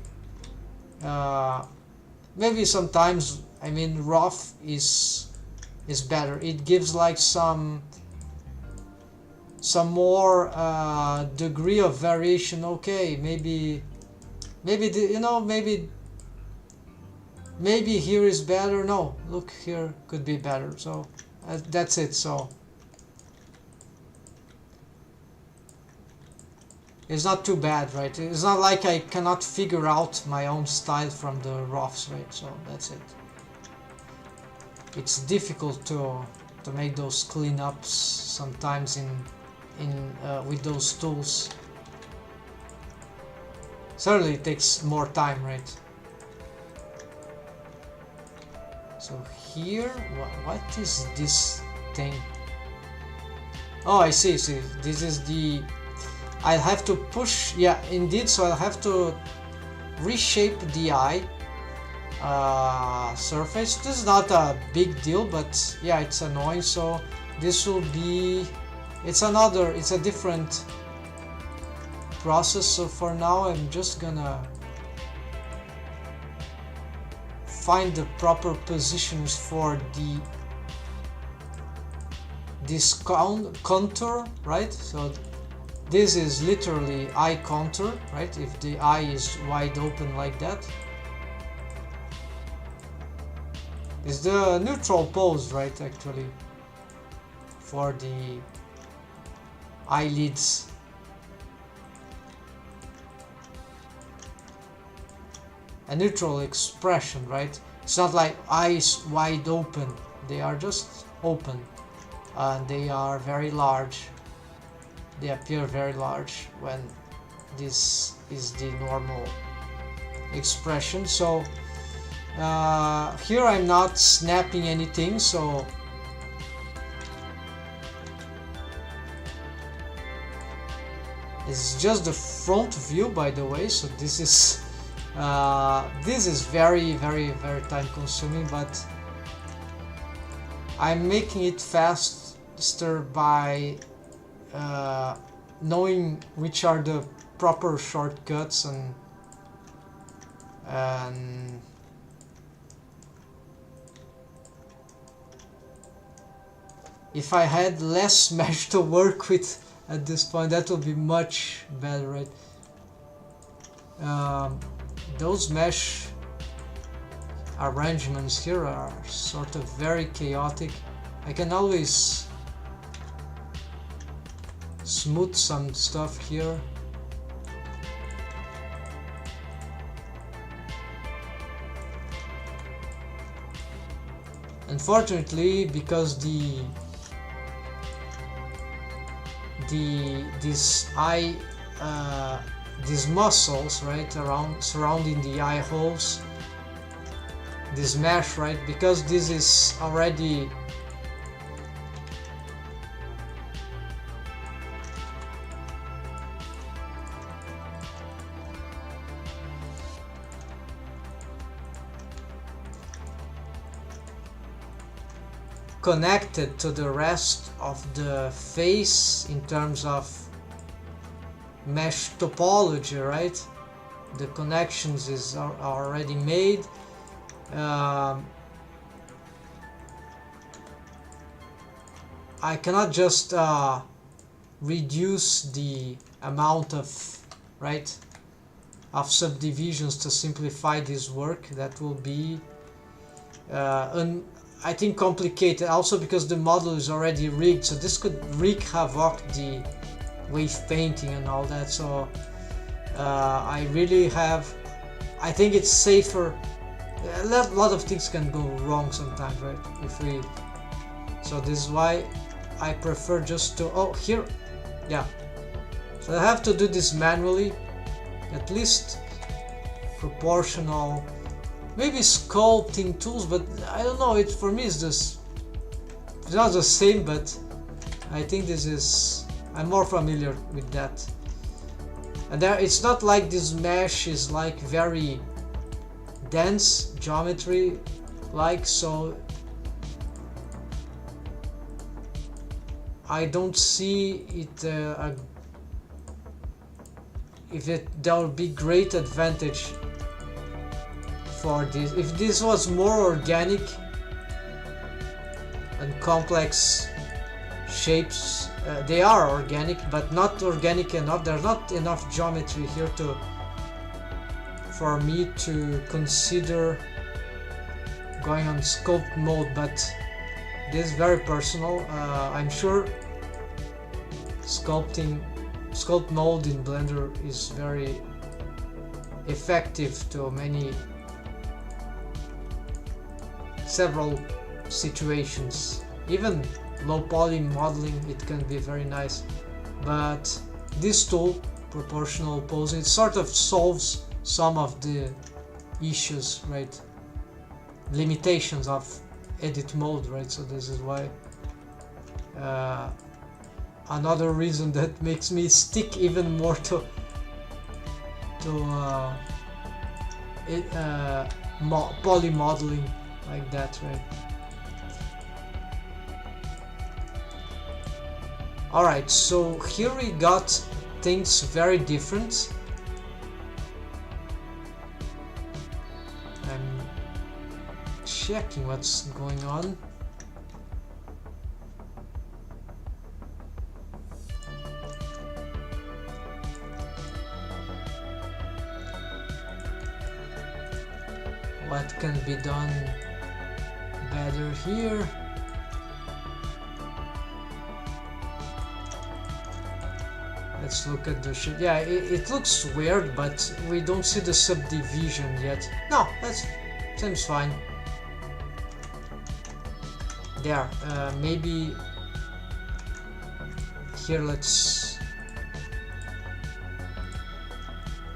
maybe sometimes, I mean, rough is better. It gives like some more degree of variation. Okay, maybe maybe here is better. No, look, here could be better. So that's it. So it's not too bad, right? It's not like I cannot figure out my own style from the roughs, right? So that's it. It's difficult to make those cleanups sometimes with those tools. Certainly it takes more time, right? So here, what is this thing? Oh, I see. This is the. I'll have to push. Yeah, indeed. So I'll have to reshape the eye surface. This is not a big deal, but yeah, it's annoying. So this will be, it's a different process. So for now I'm just gonna find the proper positions for this contour, right? So this is literally eye contour, right? If the eye is wide open like that. It's the neutral pose, right, actually, for the eyelids. A neutral expression, right? It's not like eyes wide open. They are just open. And they are very large. They appear very large when this is the normal expression. So here I'm not snapping anything, so it's just the front view, by the way. So this is very time consuming, but I'm making it faster by knowing which are the proper shortcuts, and if I had less mesh to work with at this point, that would be much better, right? Those mesh arrangements here are sort of very chaotic. I can always smooth some stuff here. Unfortunately, because these muscles, right, surrounding the eye holes, this mesh, right, because this is already connected to the rest of the face in terms of mesh topology, right? The connections are already made. I cannot just reduce the amount of subdivisions to simplify this work. That will be I think complicated, also because the model is already rigged, so this could wreak havoc the wave painting and all that. So I think it's safer. A lot of things can go wrong sometimes, right? So this is why I prefer just to here, yeah. So I have to do this manually, at least proportional. Maybe sculpting tools, but I don't know. For me it's not the same, but I think I'm more familiar with that. And it's not like this mesh is like very dense geometry, so I don't see it there will be great advantage for this. If this was more organic and complex shapes, they are organic, but not organic enough. There's not enough geometry here for me to consider going on sculpt mode, but this is very personal. I'm sure sculpt mode in Blender is very effective to several situations. Even low poly modeling, it can be very nice, but this tool, proportional posing, it sort of solves some of the issues, right? Limitations of edit mode, right? So this is why another reason that makes me stick even more to poly modeling like that, right? Alright, so here we got things very different. I'm checking what's going on. What can be done better here? Let's look at the shit. Yeah, it looks weird, but we don't see the subdivision yet. No, that seems fine. There, maybe here let's...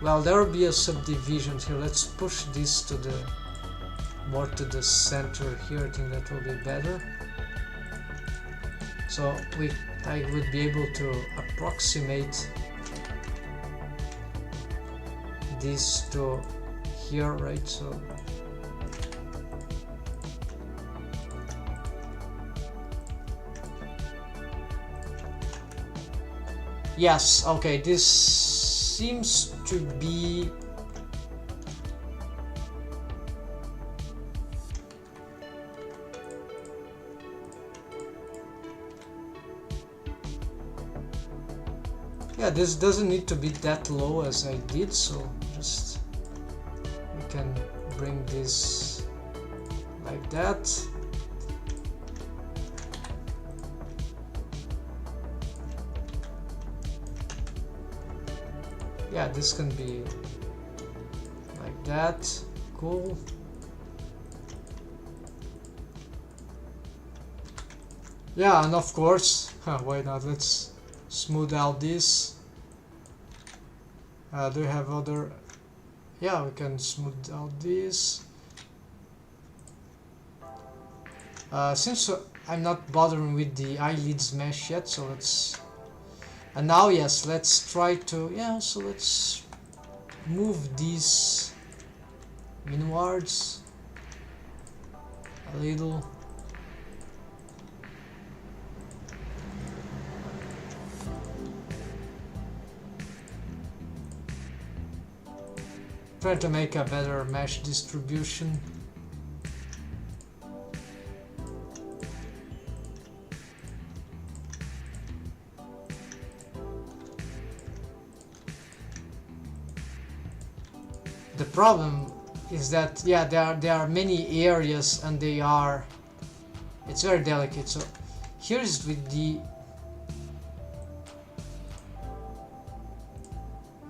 Well, there will be a subdivision here. Let's push this to the... more to the center here. I think that will be better. So I would be able to approximate this to here, right? So yes, okay, this seems to be yeah, this doesn't need to be that low as I did, so just we can bring this like that. Yeah, this can be like that. Cool. Yeah, and of course, why not? Let's smooth out this. Do we have other? Yeah, we can smooth out this. Since I'm not bothering with the eyelids mesh yet, so let's... And now, yes, let's try to... Yeah, so let's move these inwards a little. Try to make a better mesh distribution. The problem is that, yeah, there are many areas and it's very delicate. So here's with the,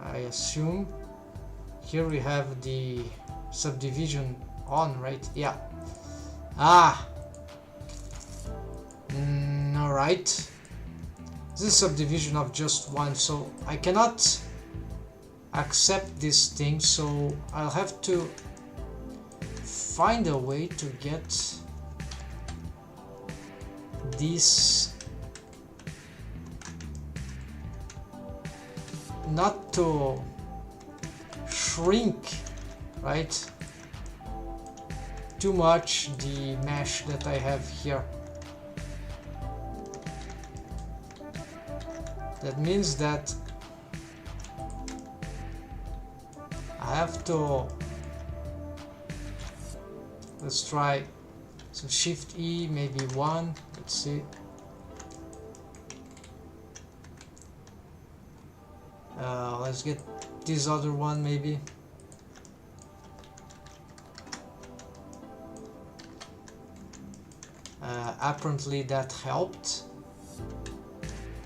I assume here we have the subdivision on, right? Yeah. Alright. This is subdivision of just one, so I cannot accept this thing, so I'll have to find a way to get this not to shrink, right, too much the mesh that I have here. That means that I have to, let's try, so Shift E, maybe 1, let's see. Let's get this other one maybe. Apparently that helped.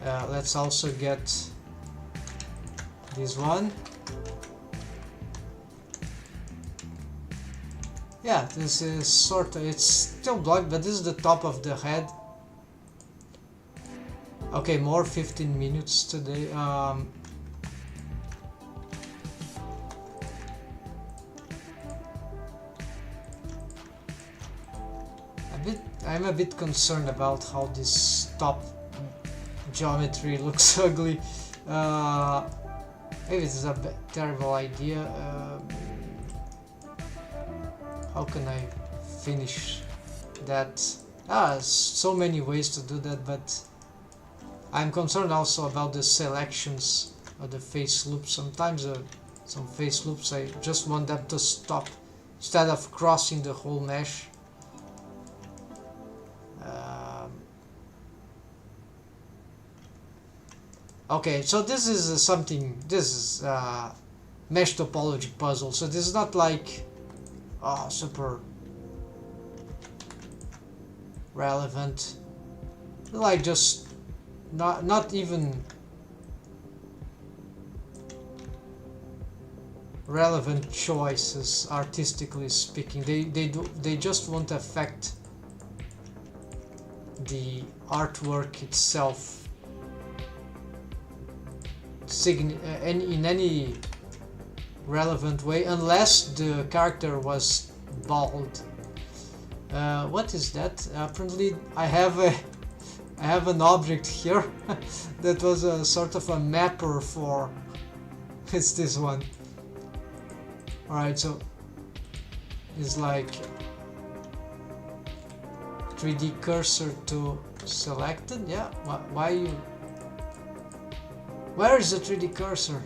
Let's also get this one. Yeah, this is sort of, it's still blocked, but this is the top of the head. Okay, more 15 minutes today. I'm a bit concerned about how this top geometry looks ugly. Maybe this is a terrible idea. how can I finish that? So many ways to do that, but I'm concerned also about the selections of the face loops. Sometimes some face loops I just want them to stop instead of crossing the whole mesh. Okay, so this is something, this is mesh topology puzzle, so this is not like super relevant, like just not even relevant choices artistically speaking. They just won't affect the artwork itself in any relevant way, unless the character was bald. What is that? Apparently I have an object here that was a sort of a mapper for it's this one. Alright, so it's like 3D cursor to selected. Yeah, why you? Where is the 3D cursor?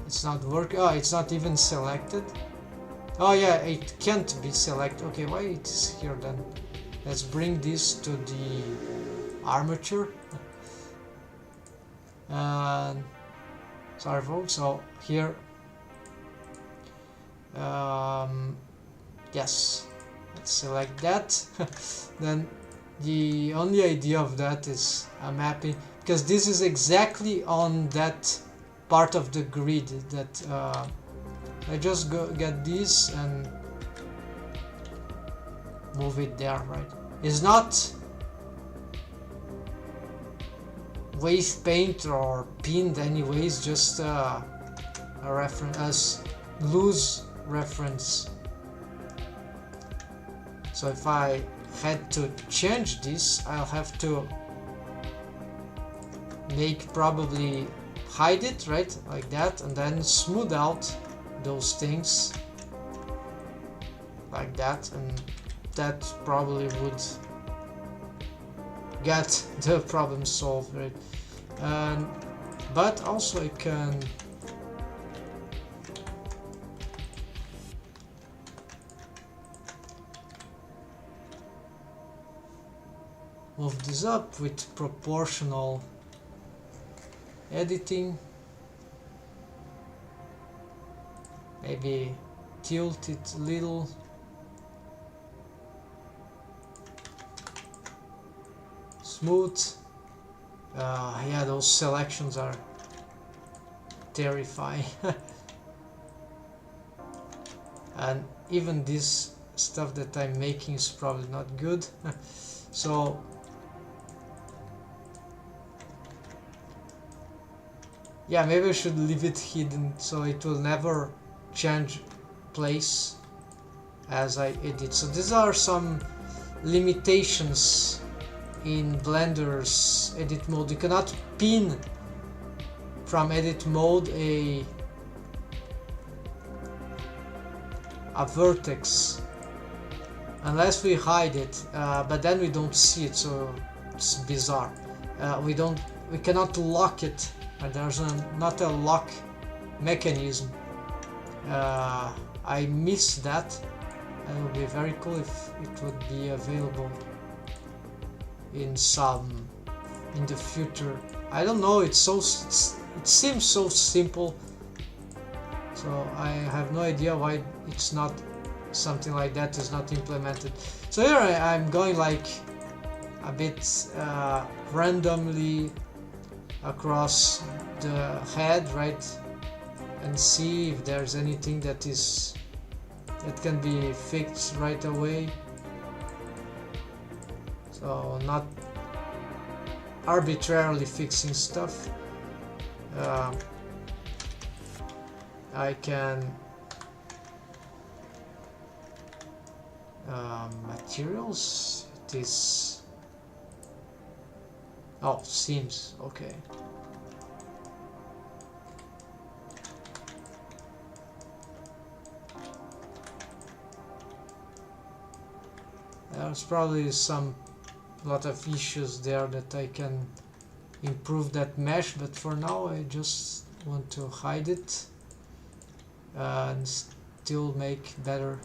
It's not working. Oh, it's not even selected. Oh yeah, it can't be selected. Okay, why it is here then? Let's bring this to the armature. And sorry folks, so here yes, let's select that. Then the only idea of that is I'm happy because this is exactly on that part of the grid that I just get this and move it there, right? It's not wave paint or pinned anyways, just a reference, as loose reference. So if I had to change this, I'll have to make probably hide it, right, like that, and then smooth out those things like that, and that probably would get the problem solved, right? But also I can move this up with proportional editing, maybe tilt it a little. Smooth. Yeah, those selections are terrifying. And even this stuff that I'm making is probably not good. So yeah, maybe I should leave it hidden so it will never change place as I edit. So these are some limitations in Blender's edit mode. You cannot pin from edit mode a vertex unless we hide it, but then we don't see it, so it's bizarre. We cannot lock it. There's not a lock mechanism. I miss that. It would be very cool if it would be available in the future. I don't know, it seems so simple, so I have no idea why it's not something like that is not implemented. So here I'm going like a bit randomly across the head, right, and see if there's anything that can be fixed right away. So not arbitrarily fixing stuff. I can materials. It is seams. Okay. there's probably a lot of issues there that I can improve that mesh, but for now I just want to hide it and still make better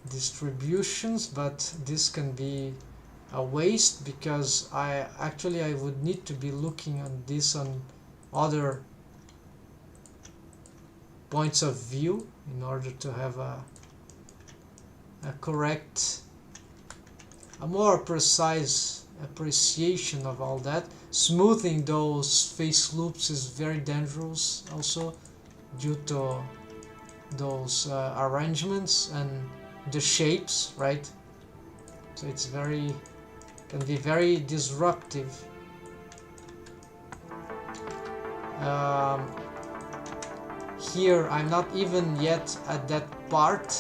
distributions. But this can be a waste because I would need to be looking on this on other points of view in order to have a correct, a more precise appreciation of all that. Smoothing those face loops is very dangerous also due to those arrangements and the shapes, right? So it's can be very disruptive. Here I'm not even yet at that part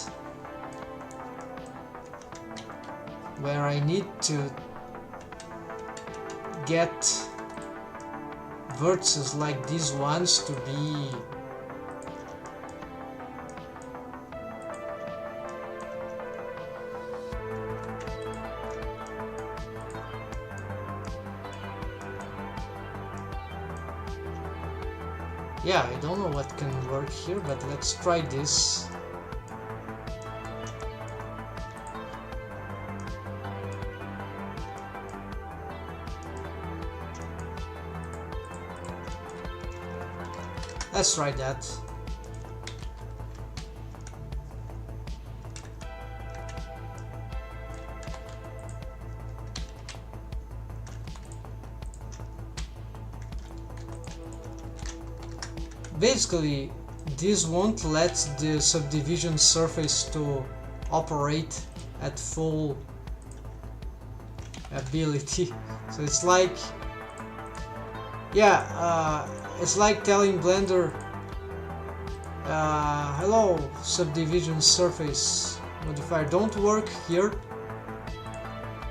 where I need to get vertices like these ones to be yeah, I don't know what can work here, but let's try this. Let's try that. Basically, this won't let the subdivision surface to operate at full ability. So it's like, yeah, it's like telling Blender, hello subdivision surface modifier, don't work here,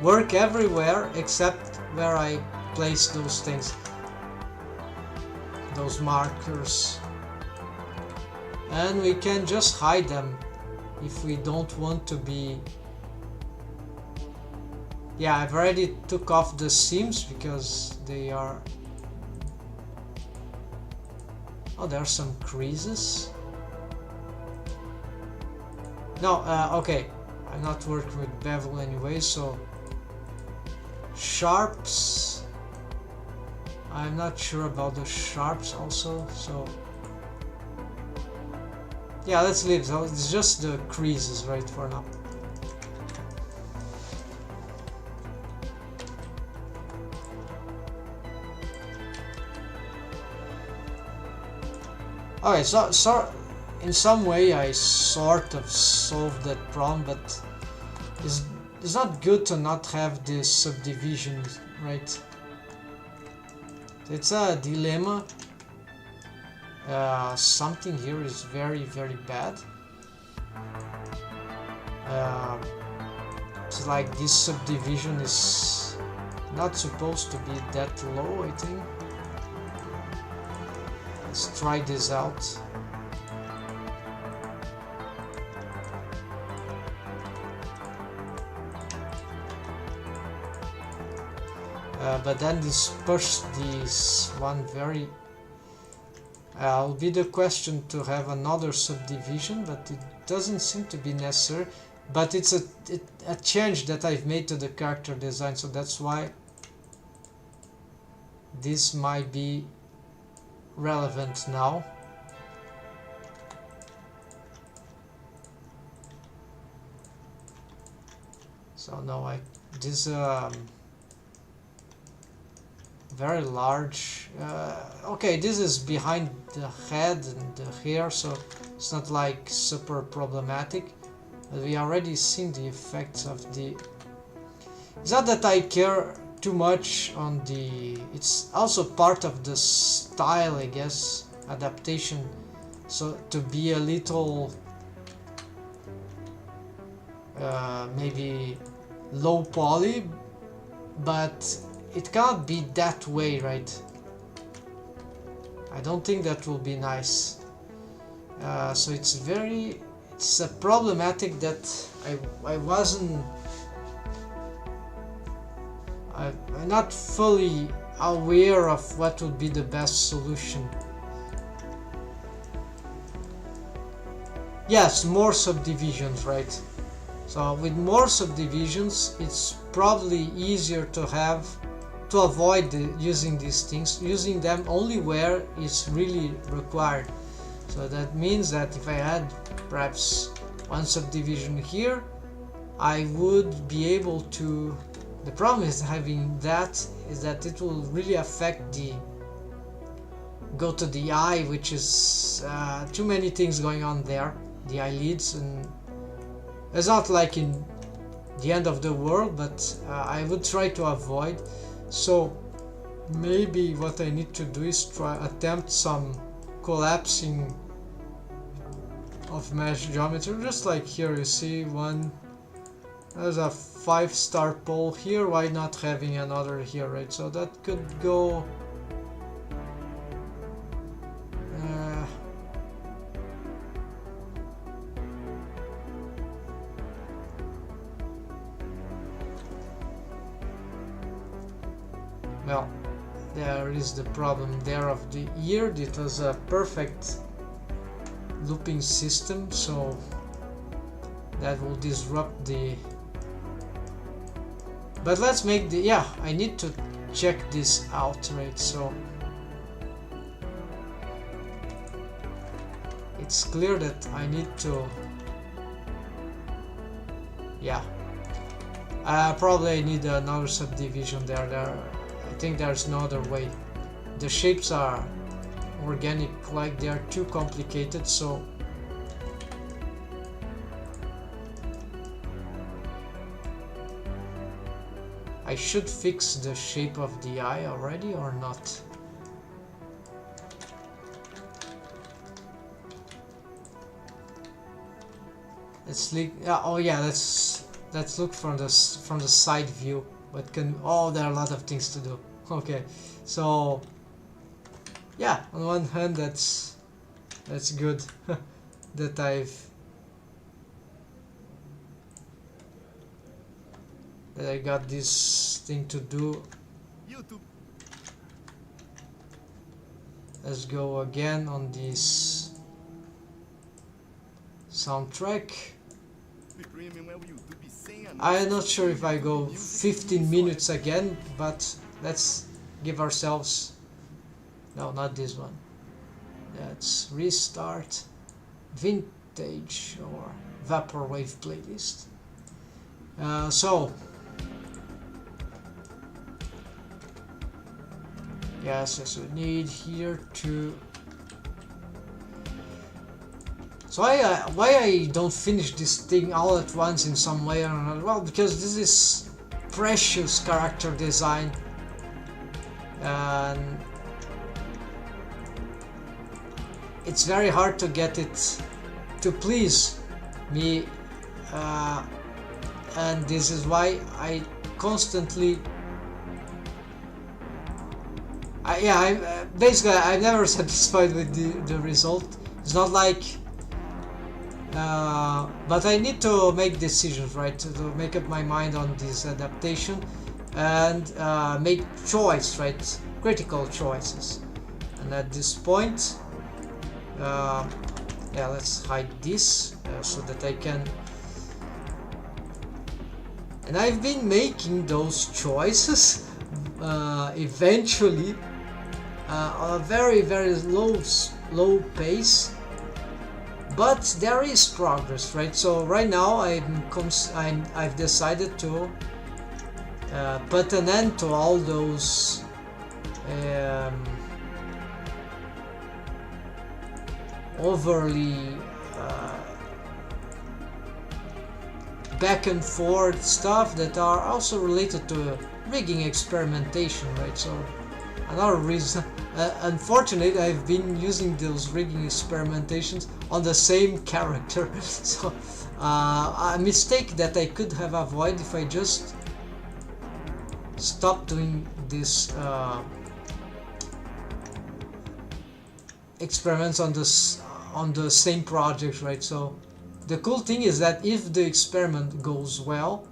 work everywhere except where I place those things, those markers, and we can just hide them if we don't want to be. Yeah, I've already took off the seams because they are, oh, there are some creases. No, okay, I'm not working with bevel anyway, so sharps, I'm not sure about the sharps also, so yeah, let's leave. So it's just the creases right for now. Okay, so in some way I sort of solved that problem, but it's not good to not have this subdivision, right? It's a dilemma. Something here is very, very bad. It's like this subdivision is not supposed to be that low, I think. Let's try this out. But then disperse this one very... will be the question to have another subdivision, but it doesn't seem to be necessary. But it's a change that I've made to the character design, so that's why this might be relevant now. So now this very large, okay, this is behind the head and the hair, so it's not like super problematic, but we already seen the effects of the... It's not that I care too much on the... It's also part of the style, I guess, adaptation, so to be a little maybe low poly, but it can't be that way, right? I don't think that will be nice. So it's problematic that I wasn't I'm not fully aware of what would be the best solution. Yes, more subdivisions, right? So with more subdivisions, it's probably easier to avoid using these things, using them only where it's really required. So that means that if I had perhaps one subdivision here, I would be able to. The problem is having that is that it will really affect the go to the eye, which is too many things going on there, the eyelids, and it's not like in the end of the world, but I would try to avoid. So maybe what I need to do is attempt some collapsing of mesh geometry, just like here. You see there's a 5-star pole here, why not having another here, right? So that could go well, there is the problem there of the ear. It was a perfect looping system, so that will disrupt the. But let's make the, I need to check this out, right? So it's clear that I need to, probably I need another subdivision there. I think there's no other way. The shapes are organic, like they are too complicated, so I should fix the shape of the eye already or not? Let's look. Let's look from the side view. But there are a lot of things to do. Okay, so yeah, on one hand that's good that I got this thing to do. Let's go again on this soundtrack. I'm not sure if I go 15 minutes again, but let's give ourselves, no, not this one. Let's restart vintage or vaporwave playlist. So yes, we need here to. So why I don't finish this thing all at once in some way or another? Well, because this is precious character design, and it's very hard to get it to please me, and this is why I constantly. Basically I'm never satisfied with the result. It's not like. But I need to make decisions, right? To make up my mind on this adaptation and make choice, right? Critical choices. And at this point, let's hide this so that I can. And I've been making those choices eventually on a very, very low pace. But there is progress, right? So right now I've decided to put an end to all those overly back and forth stuff that are also related to rigging experimentation, right? So another reason, unfortunately, I've been using those rigging experimentations on the same character. So a mistake that I could have avoided if I just stopped doing this experiments on the same project, right? So the cool thing is that if the experiment goes well,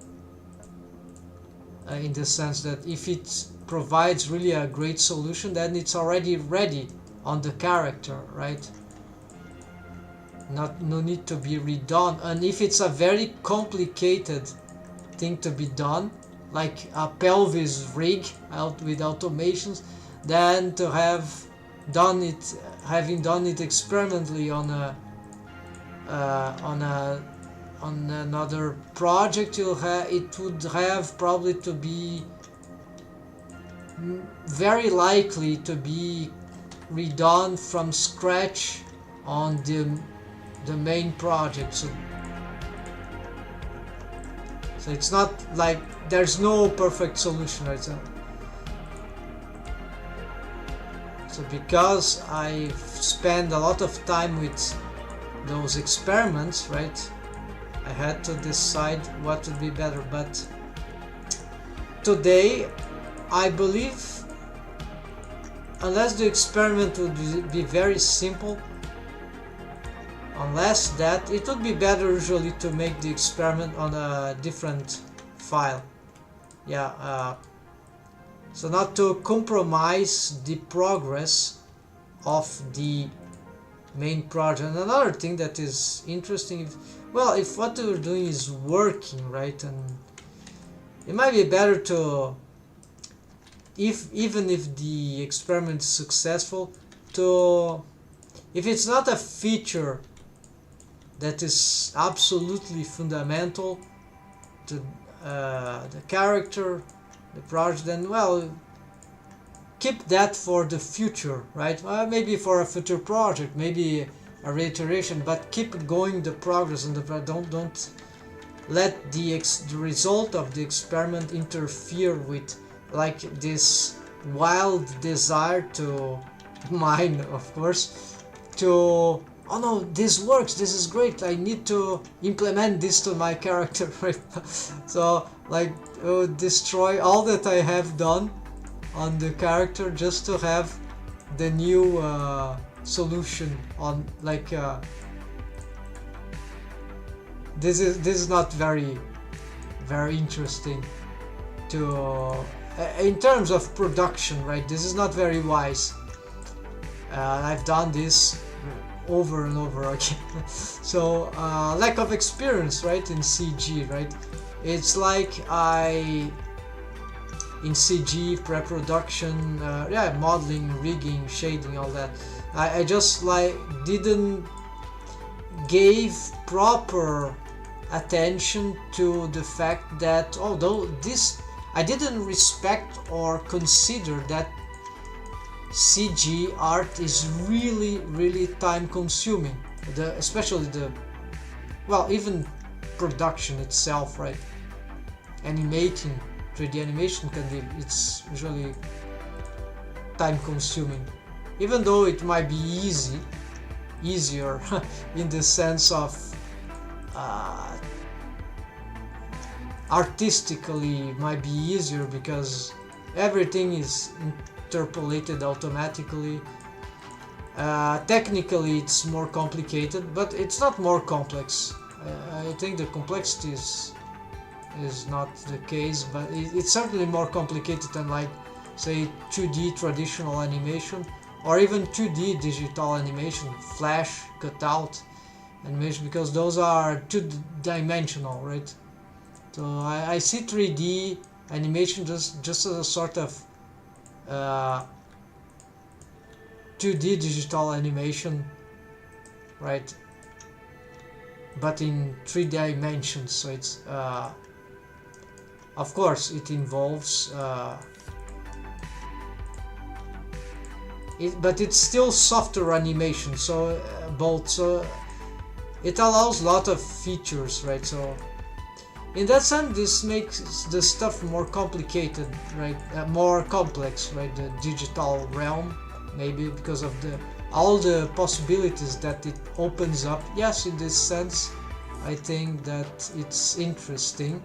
in the sense that if it provides really a great solution, then it's already ready on the character, right? No need to be redone. And if it's a very complicated thing to be done, like a pelvis rig out with automations, then to have done it, having done it experimentally on another project, it would have probably to be very likely to be redone from scratch on the main project. So it's not like there's no perfect solution, right? So because I've spent a lot of time with those experiments, right, I had to decide what would be better. But today I believe, unless the experiment would be very simple, unless that, it would be better usually to make the experiment on a different file. Yeah, so not to compromise the progress of the main project. And another thing that is interesting, if what we're doing is working, right, and it might be better to, even if the experiment is successful, to, if it's not a feature that is absolutely fundamental to the character, the project, then keep that for the future, right? Maybe for a future project, maybe a reiteration, but keep going the progress, and don't let the result of the experiment interfere with like this wild desire to mine, of course, to, oh no, this works, this is great, I need to implement this to my character, right? So like destroy all that I have done on the character just to have the new solution on, like this is not very interesting to in terms of production, right? This is not very wise. I've done this over and over again. So lack of experience, right, in CG, right? It's like in CG pre-production, modeling, rigging, shading, all that, I just like didn't gave proper attention to the fact that although this, I didn't respect or consider that CG art is really time consuming, especially even production itself, right? Animating 3D animation it's usually time consuming, even though it might be easier in the sense of artistically might be easier because everything is interpolated automatically. Technically it's more complicated, but it's not more complex. I think the complexity is not the case, but it's certainly more complicated than, like, say, 2D traditional animation, or even 2D digital animation, flash, cutout animation, because those are two-dimensional, right? So I see 3D animation just as a sort of 2D digital animation, right? But in 3 dimensions, so it's of course it involves but it's still software animation, so so it allows a lot of features, right? So in that sense, this makes the stuff more complicated, right? More complex, right? The digital realm, maybe because of all the possibilities that it opens up. Yes, in this sense, I think that it's interesting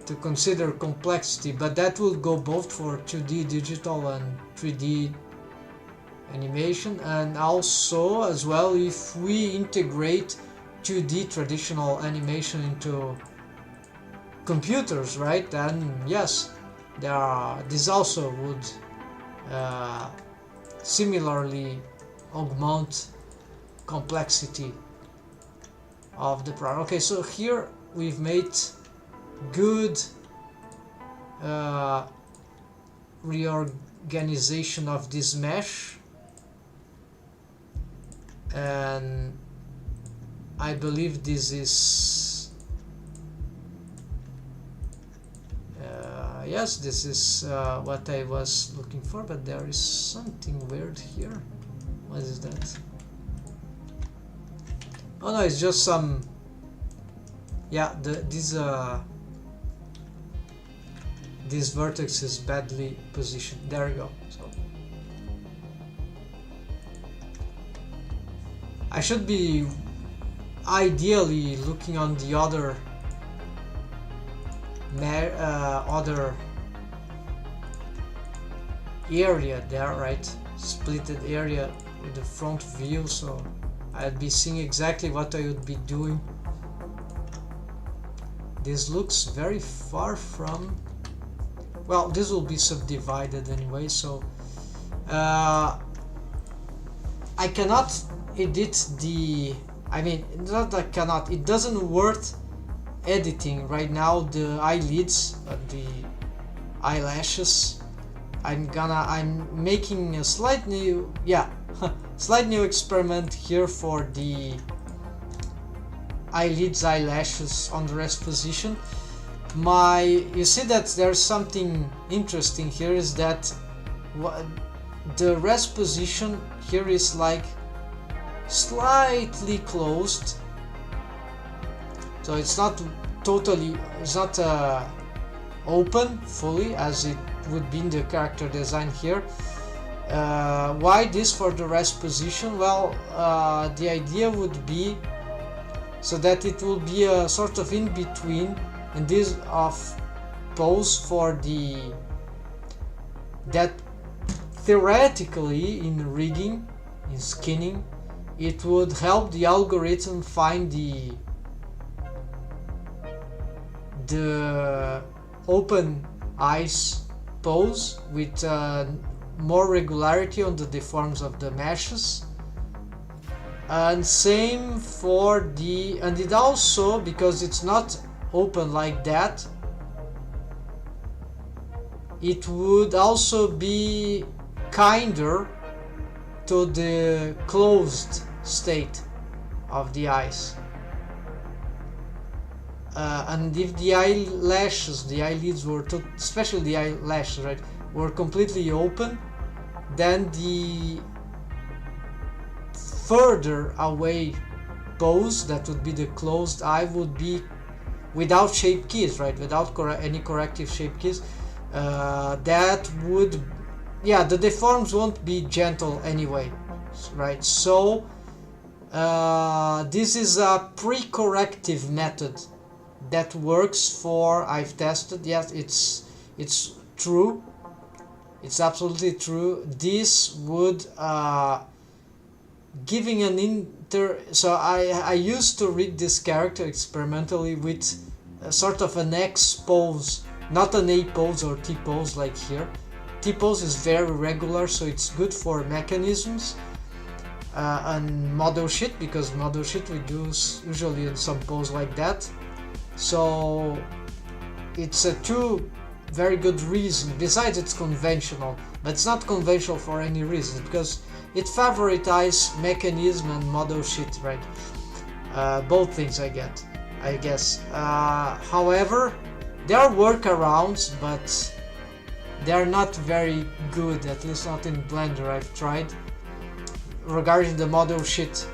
to consider complexity, but that will go both for 2D digital and 3D animation, and also as well if we integrate 2D traditional animation into computers, right? Then yes, this also would similarly augment complexity of the problem. Okay, so here we've made good reorganization of this mesh, and I believe this is yes, this is what I was looking for, but there is something weird here. What is that? Oh no, it's just some, yeah, this vertex is badly positioned. There we go. So I should be ideally looking on the other area there, right? Splitted area with the front view, so I'd be seeing exactly what I would be doing. This looks very far from, well, this will be subdivided anyway, so I cannot edit the, I mean, not that I cannot, it doesn't worth editing right now the eyelids, the eyelashes. I'm making a slight new, yeah, slight new experiment here for the eyelids, eyelashes on the rest position. You see that there's something interesting here, is that the rest position here is like slightly closed, so it's not totally, it's not open fully as it would be in the character design here. Why this for the rest position? Well, the idea would be so that it will be a sort of in between, and this of pose for that theoretically in rigging, in skinning, it would help the algorithm find the open eyes pose with more regularity on the deforms of the meshes. And same for and it also, because it's not open like that, it would also be kinder to the closed state of the eyes. And if the eyelashes, the eyelids were, especially the eyelashes, right, were completely open, then the further away pose, that would be the closed eye, would be without shape keys, right, without any corrective shape keys. That would, yeah, the deforms won't be gentle anyway, right? So this is a pre-corrective method that works for, I've tested, yes, it's true, it's absolutely true. This would giving an so I used to rig this character experimentally with a sort of an X pose, not an A pose or T pose like here. T pose is very regular, so it's good for mechanisms and model shit, because model shit we do usually in some pose like that. So it's a two very good reason. Besides, it's conventional, but it's not conventional for any reason, because it favoritizes mechanism and model shit, right? Both things I guess. However, there are workarounds, but they are not very good, at least not in Blender. I've tried regarding the model shit.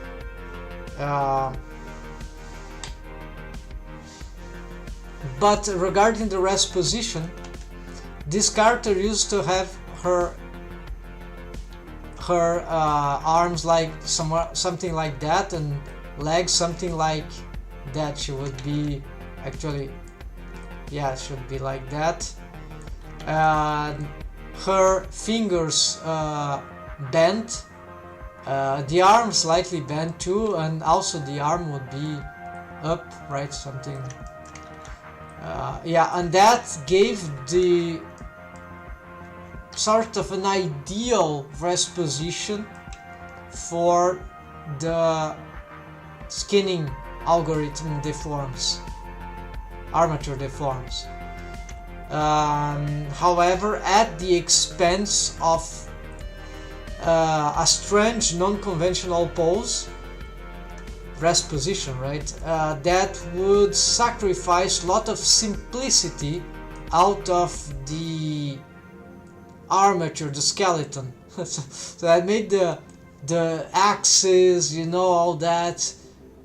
But regarding the rest position, this character used to have her arms like something like that, and legs something like that. She would be actually, yeah, it should be like that. Her fingers bent, the arm slightly bent too, and also the arm would be up, right? Something Yeah, and that gave the sort of an ideal rest position for the skinning algorithm deforms, armature deforms. However, at the expense of a strange non-conventional pose, rest position, right? That would sacrifice a lot of simplicity out of the armature, the skeleton. So I made the axis, you know, all that,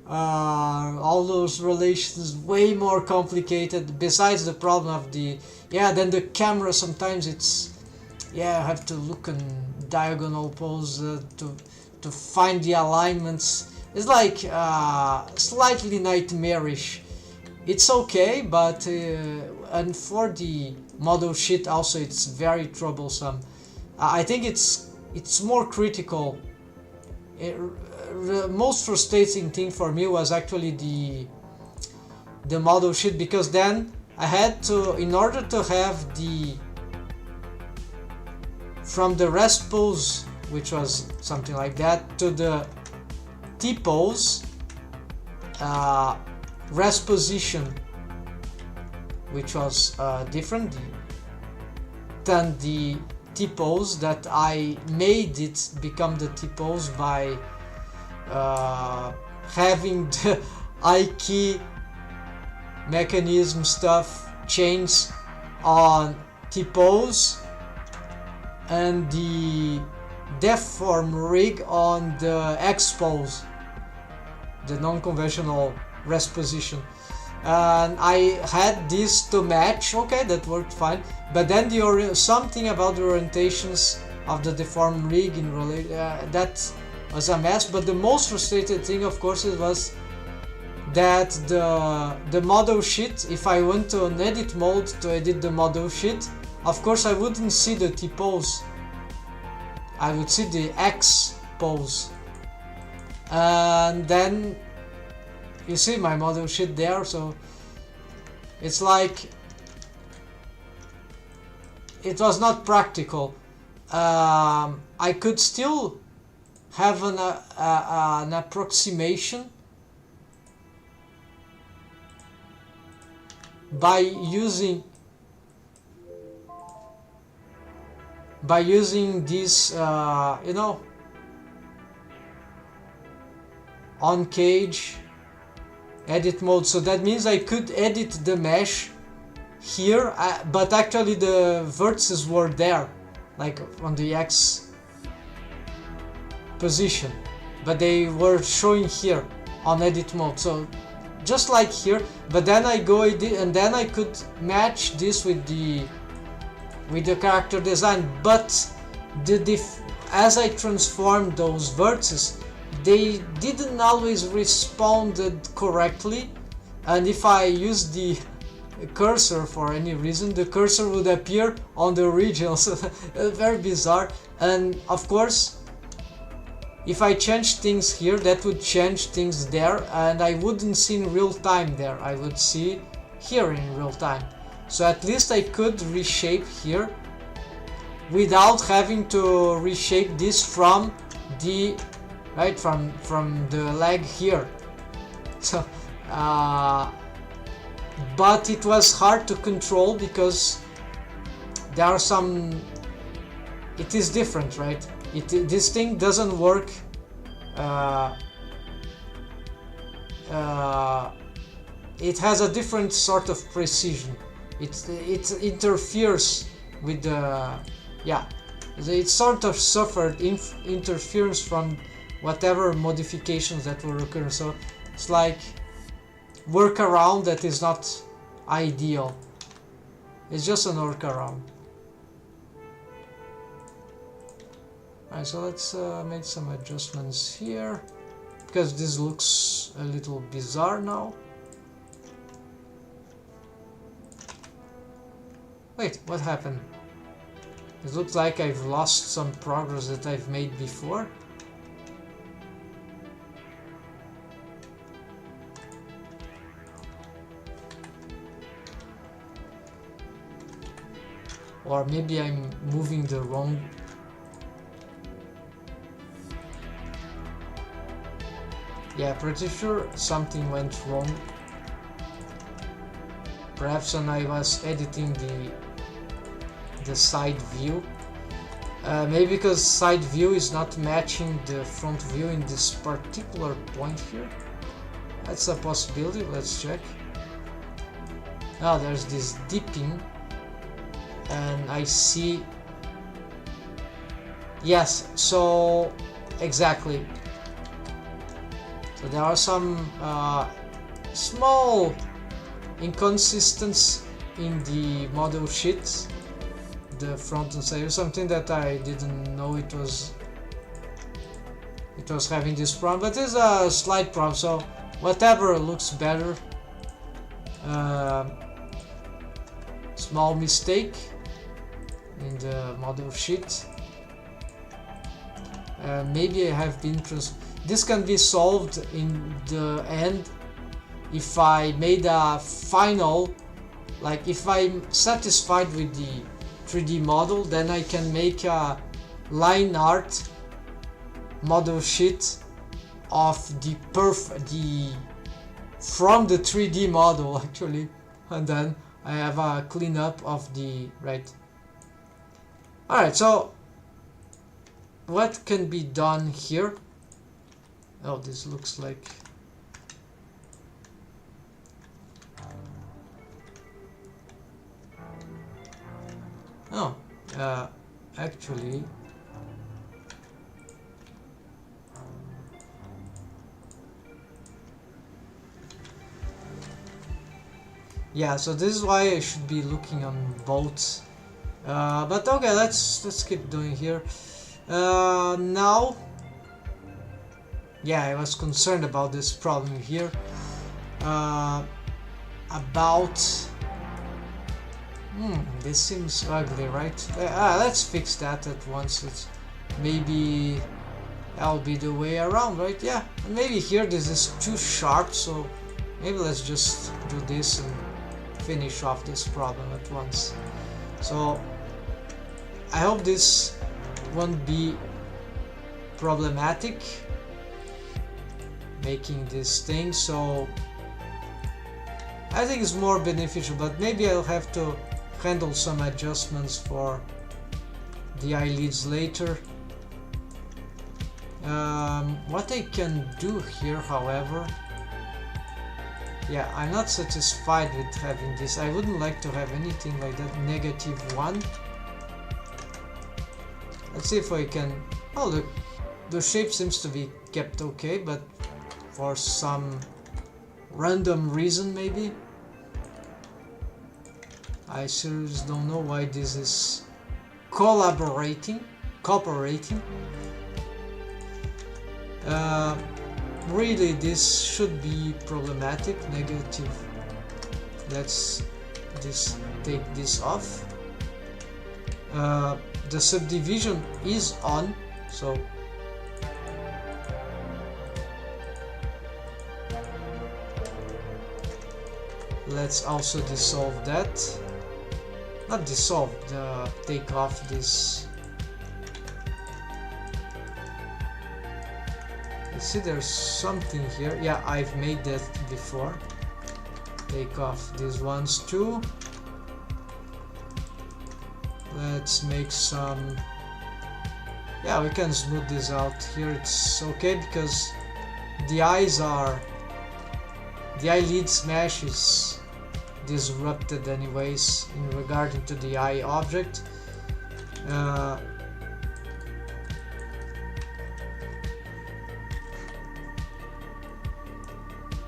all those relations way more complicated. Besides the problem of the, yeah, then the camera sometimes it's, yeah, I have to look in diagonal pose to find the alignments. It's like slightly nightmarish. It's okay, but and for the model sheet also it's very troublesome. I think it's more critical. The most frustrating thing for me was actually the model sheet, because then I had to, in order to have the, from the rest pose, which was something like that, to the T-pose, rest position, which was different than the T-pose, that I made it become the T-pose by having the I-key mechanism stuff chains on T-pose and the deform rig on the X-pose, the non-conventional rest position. And I had this to match. Okay, that worked fine, but then something about the orientations of the deform rig in that was a mess. But the most frustrating thing, of course, it was that the model sheet, if I went to an edit mode to edit the model sheet, of course I wouldn't see the T-pose, I would see the X pose, and then you see my model sheet there. So it's like it was not practical. I could still have an approximation by using this you know, on cage edit mode. So that means I could edit the mesh here, but actually the vertices were there, like on the X position, but they were showing here on edit mode, so just like here. But then I go edit, and then I could match this with the character design. But as I transformed those vertices, they didn't always responded correctly, and if I use the cursor for any reason, the cursor would appear on the original. So very bizarre. And of course, if I change things here, that would change things there, and I wouldn't see in real time there, I would see here in real time. So at least I could reshape here without having to reshape this from the from the leg here. So but it was hard to control because there are some, it is different, right? This thing doesn't work it has a different sort of precision. It interferes with the, yeah, it sort of suffered interference from whatever modifications that were occurring. So it's like workaround that is not ideal. It's just an workaround. Alright, so let's make some adjustments here, because this looks a little bizarre now. Wait, what happened? It looks like I've lost some progress that I've made before. or maybe I'm moving the wrong. Yeah, pretty sure something went wrong. Perhaps when I was editing the side view. Maybe because side view is not matching the front view in this particular point here. That's a possibility. Let's check. Now there's this dipping, and I see. Yes, so exactly. So there are some small inconsistencies in the model sheets, the front and side. Something that I didn't know it was having this problem, but it's a slight problem. So whatever looks better. Small mistake in the model sheet. Maybe I have been this can be solved in the end if I made a final, like if I'm satisfied with the 3D model, then I can make a line art model sheet of from the 3D model actually, and then I have a cleanup of the right. Alright, so what can be done here? Oh, this looks like actually yeah, so this is why I should be looking on both. But okay, let's keep doing here. Now, yeah, I was concerned about this problem here. This seems ugly, right? Let's fix that at once. Maybe that'll be the way around, right? Yeah, and maybe here this is too sharp, so maybe let's just do this and finish off this problem at once. So I hope this won't be problematic, making this thing. So I think it's more beneficial, but maybe I'll have to handle some adjustments for the eyelids later. What I can do here, however, yeah, I'm not satisfied with having this. I wouldn't like to have anything like that. -1. Let's see if I can. Oh, look, the shape seems to be kept okay, but for some random reason, maybe. I seriously don't know why this is cooperating. Really, this should be problematic. Negative. Let's take this off. The subdivision is on, so let's also dissolve that. Not dissolve, take off this. You see there's something here. Yeah, I've made that before. Take off these ones too. Let's make some. Yeah, we can smooth this out here. It's okay because the eyelid smash is disrupted anyways in regarding to the eye object.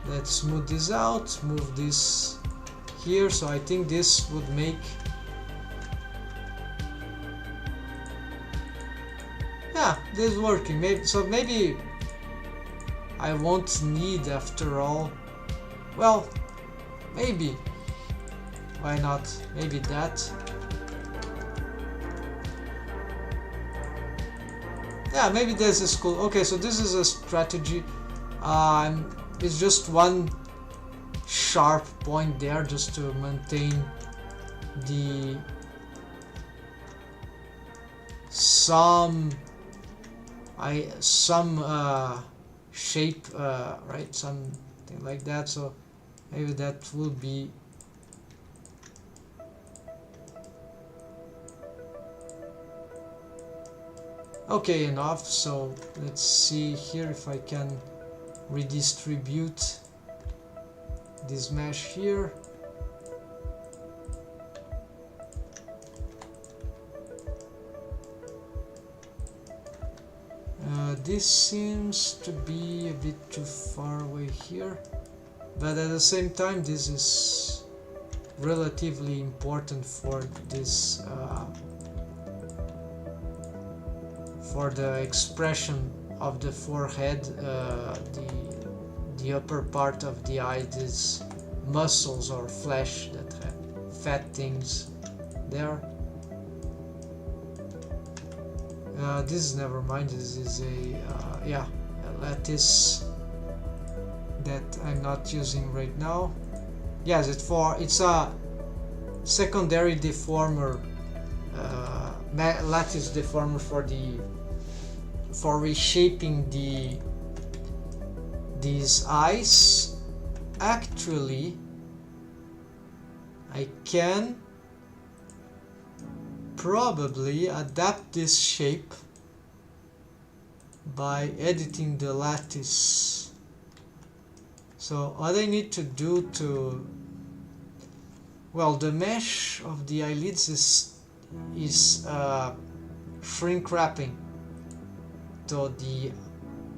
Let's smooth this out, move this here. So I think this would make, yeah, this is working. Maybe I won't need after all. Well, maybe. Why not? Maybe that. Yeah, maybe this is cool. Okay, so this is a strategy. It's just one sharp point there just to maintain the some shape, right, something like that. So maybe that will be okay enough. So let's see here if I can redistribute this mesh here. This seems to be a bit too far away here, but at the same time this is relatively important for this for the expression of the forehead, the upper part of the eye, these muscles or flesh that have fat things there. This is, never mind, this is a lattice that I'm not using right now. Yes, it's a secondary deformer, lattice deformer for reshaping these eyes. Actually, I can probably adapt this shape by editing the lattice. So what I need to do to, well, the mesh of the eyelids is shrink wrapping to the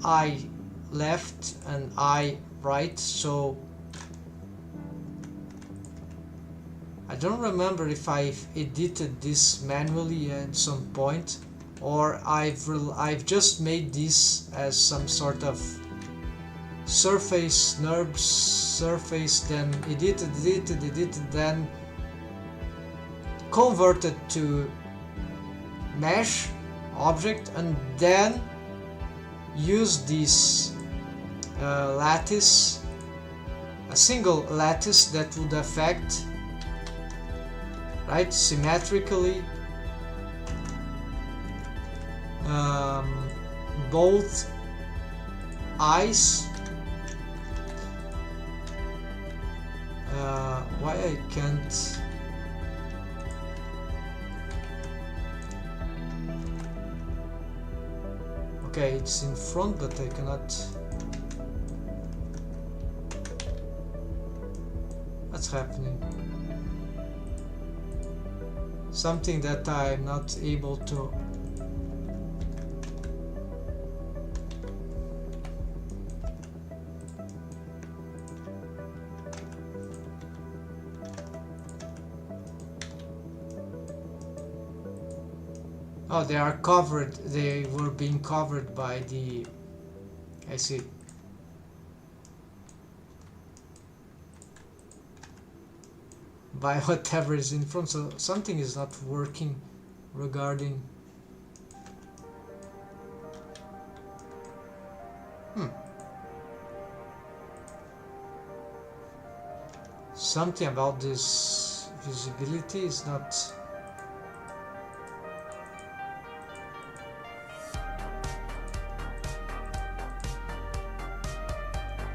eye left and eye right. So I don't remember if I've edited this manually at some point, or I've just made this as some sort of surface, NURBS surface, then edited, then converted to mesh object, and then use this lattice, a single lattice that would affect, right, symmetrically both eyes. Why I can't? Okay, it's in front, but I cannot. What's happening? Something that I'm not able to. Oh, they are covered. They were being covered by the. I see. By whatever is in front, so something is not working regarding. Something about this visibility is not.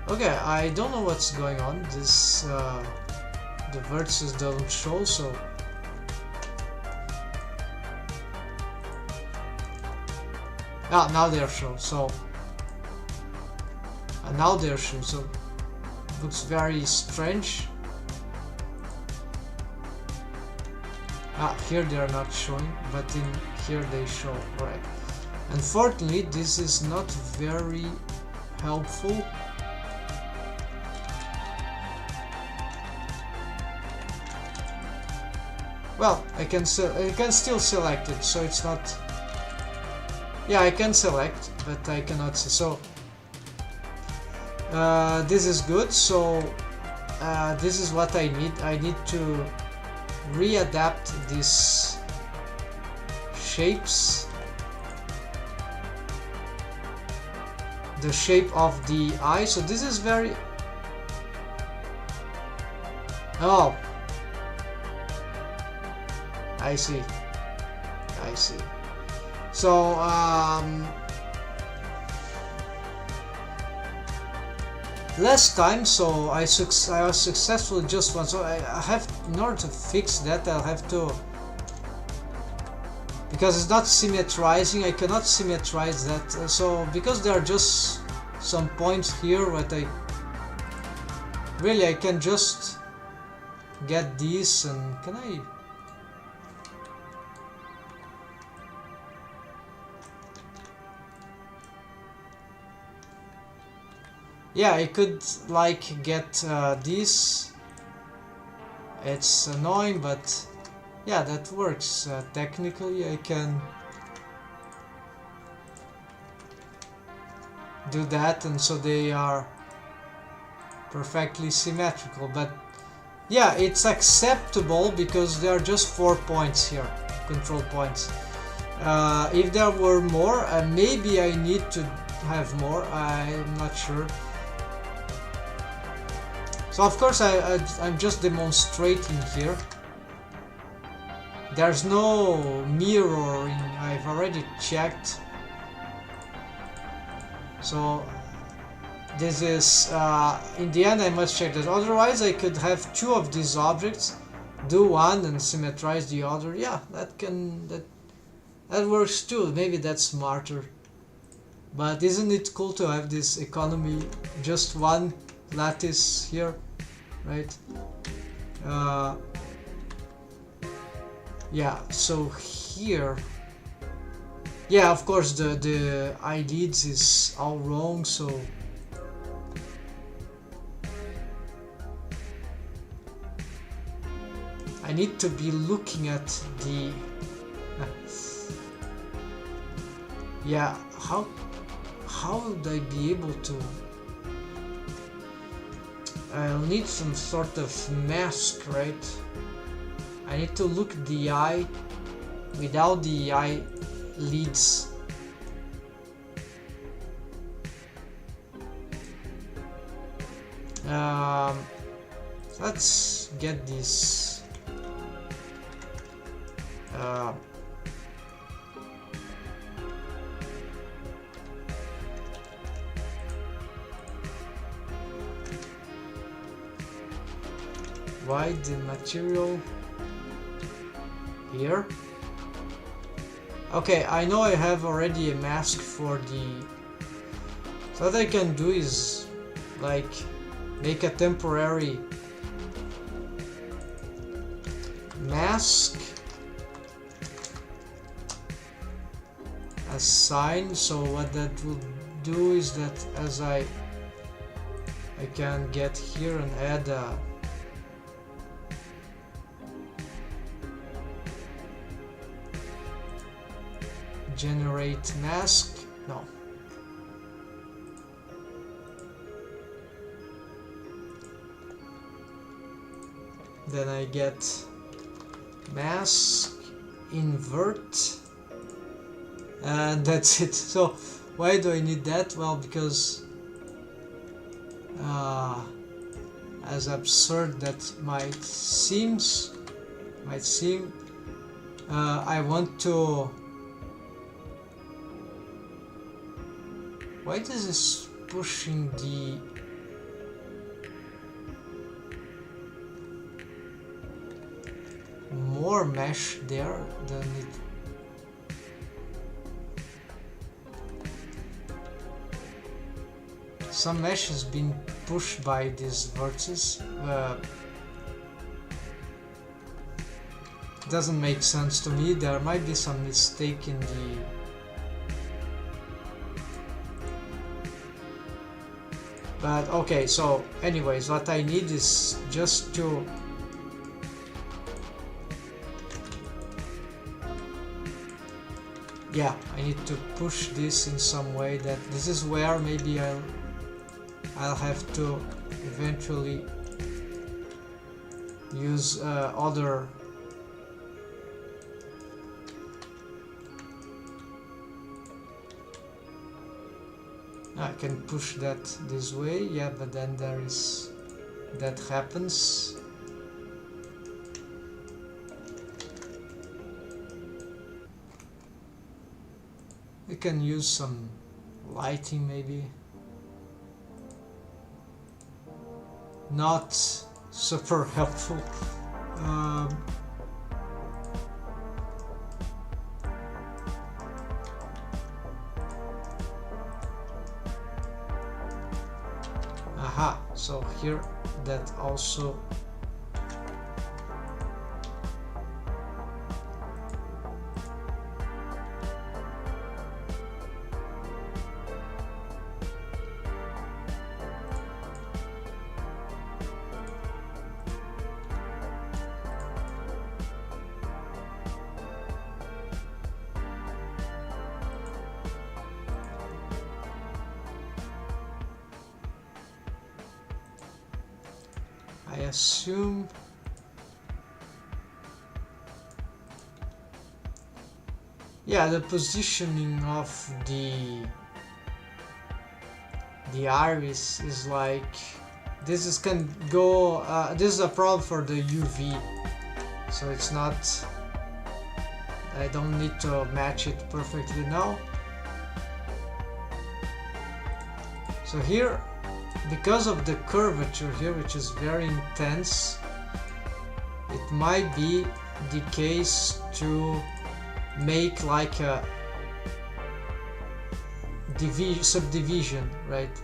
Okay, I don't know what's going on. This the vertices don't show, so now they're shown. So now they're shown. So looks very strange. Here they are not showing, but in here they show. Right. Unfortunately, this is not very helpful. Well, I can still select it, so it's not. Yeah, I can select, but I cannot see. So this is good. So this is what I need. I need to readapt these shapes, the shape of the eye. So this is very. Oh. I see. So last time, so I was successful just once. So I have, in order to fix that, I'll have to, because it's not symmetrizing, I cannot symmetrize that. So because there are just some points here, what I can just get these, and can I? Yeah, I could like get these. It's annoying, but yeah, that works. Technically, I can do that, and so they are perfectly symmetrical. But yeah, it's acceptable because there are just 4 points here, control points. If there were more, maybe I need to have more. I'm not sure. So of course I'm just demonstrating here. There's no mirroring, I've already checked. So this is, in the end I must check this. Otherwise I could have 2 of these objects, do one and symmetrize the other. Yeah, that works too. Maybe that's smarter. But isn't it cool to have this economy, just one lattice here, right? Yeah, so here, yeah, of course the eyelids is all wrong, so I need to be looking at the yeah, how would I be able to? I'll need some sort of mask, right? I need to look at the eye without the eyelids. Let's get this. Why the material here? Okay, I know I have already a mask for the... So what I can do is like make a temporary mask assign. So what that will do is that as I can get here and add a generate mask. No. Then I get mask invert, and that's it. So why do I need that? Well, because as absurd that might seem, I want to... Why this is pushing the... more mesh there than it... Some mesh has been pushed by these vertices. Doesn't make sense to me. There might be some mistake in the... But okay, so anyways, what I need is just to... Yeah, I need to push this in some way. That this is where maybe I'll have to eventually use other... I can push that this way, yeah, but then there is... that happens. We can use some lighting maybe. Not super helpful. Aha, so here that also I assume the positioning of the iris is like this is can go this is a problem for the UV, so it's not, I don't need to match it perfectly now. So here, because of the curvature here, which is very intense, it might be the case to make like a subdivision, right?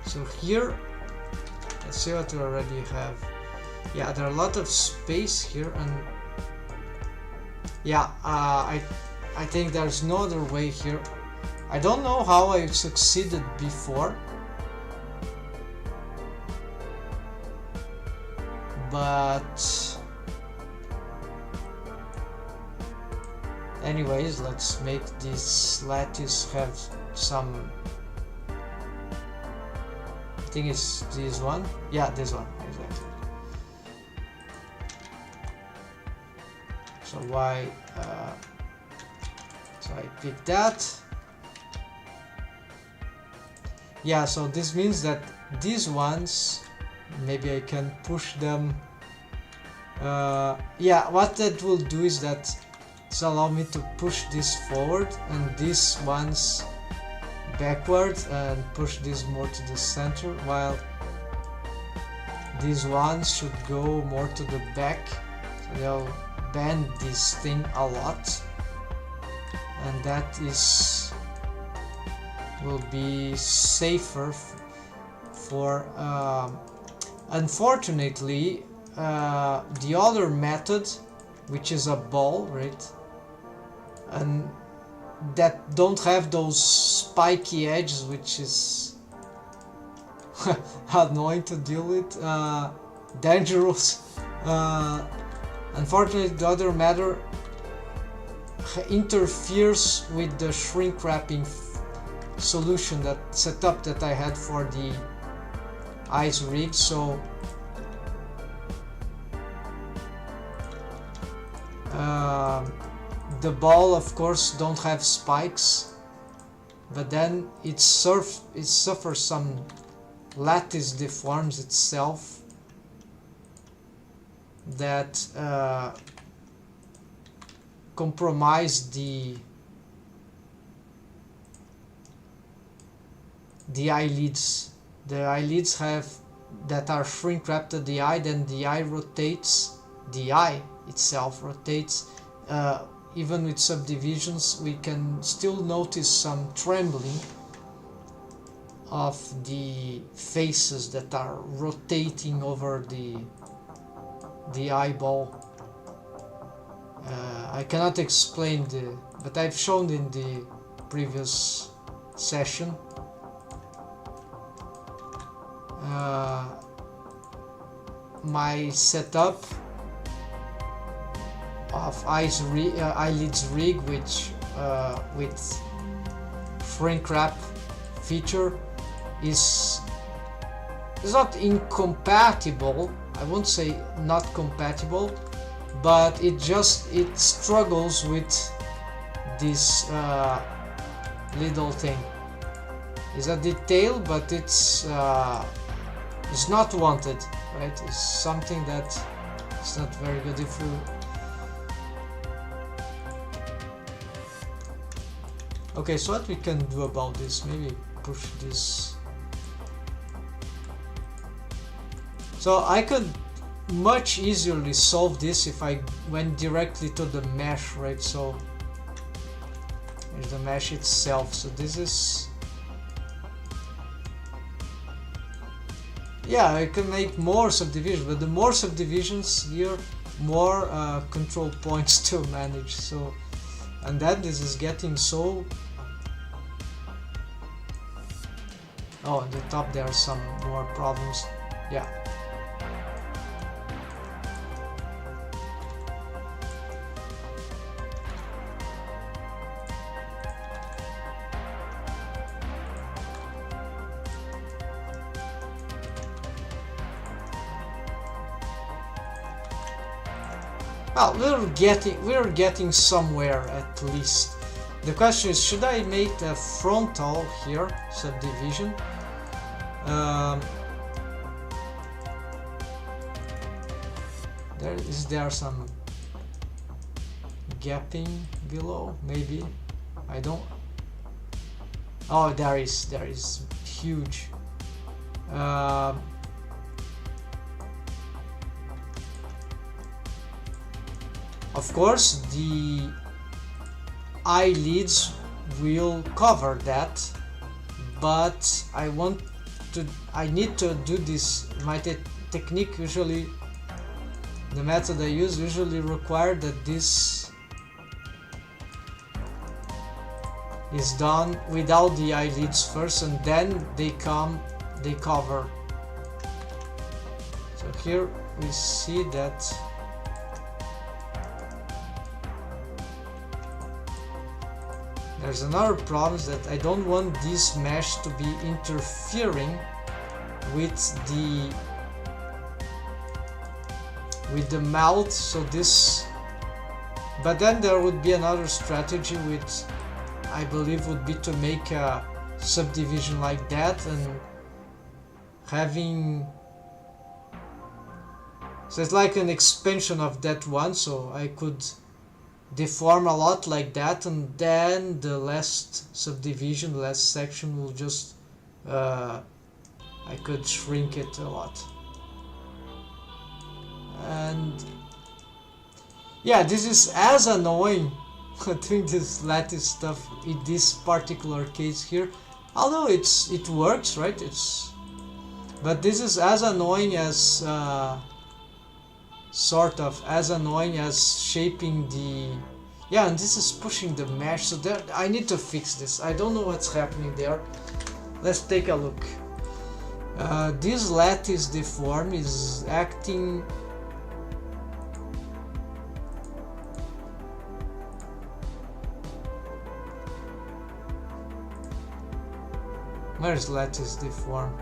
So here, let's see what we already have. Yeah, there are a lot of space here, and yeah, I think there's no other way here. I don't know how I succeeded before, but anyways, let's make this lattice have some, I think it's this one, yeah, this one, exactly. So why, so I pick that. Yeah, so this means that these ones, maybe I can push them. Yeah, what that will do is that it's allow me to push this forward and these ones backward and push this more to the center, while these ones should go more to the back. So they'll bend this thing a lot, and that is will be safer for unfortunately the other method, which is a ball, right, and that don't have those spiky edges, which is annoying to deal with, dangerous. Unfortunately, the other method interferes with the shrink wrapping solution, that setup that I had for the ice rig. So the ball of course don't have spikes, but then it suffers some lattice deforms itself that compromise the eyelids. The eyelids have that are shrink wrapped to the eye, then the eye rotates, the eye itself rotates. Even with subdivisions, we can still notice some trembling of the faces that are rotating over the eyeball. I cannot explain but I've shown in the previous session. My setup of eyelids rig, which with shrink wrap feature, is not incompatible. I won't say not compatible, but it struggles with this little thing. It's a detail, but it's not wanted, right? It's something that is not very good. If you Okay, so what we can do about this, maybe push this. So I could much easily solve this if I went directly to the mesh, right? So there's the mesh itself. So this is, yeah, I can make more subdivisions, but the more subdivisions here, more control points to manage. So, and then this is getting so. Oh, at the top there are some more problems. Yeah. Well, we're getting somewhere at least. The question is, should I make a frontal here subdivision? There some gapping below? Maybe I don't. Oh, there is huge. Of course, the eyelids will cover that, but I need to do this. My technique usually, the method I use usually require that this is done without the eyelids first, and then they cover. So here we see that there's another problem, that I don't want this mesh to be interfering with the mouth. So this, but then there would be another strategy, which I believe would be to make a subdivision like that and having, so it's like an expansion of that one, so I could deform a lot like that, and then the last subdivision, last section will just I could shrink it a lot. And yeah, this is as annoying doing this lattice stuff in this particular case here, although it works, right? But this is as annoying as sort of as annoying as shaping the, yeah, and this is pushing the mesh. So there, I need to fix this. I don't know what's happening there. Let's take a look. This lattice deform is acting. Where's lattice deform?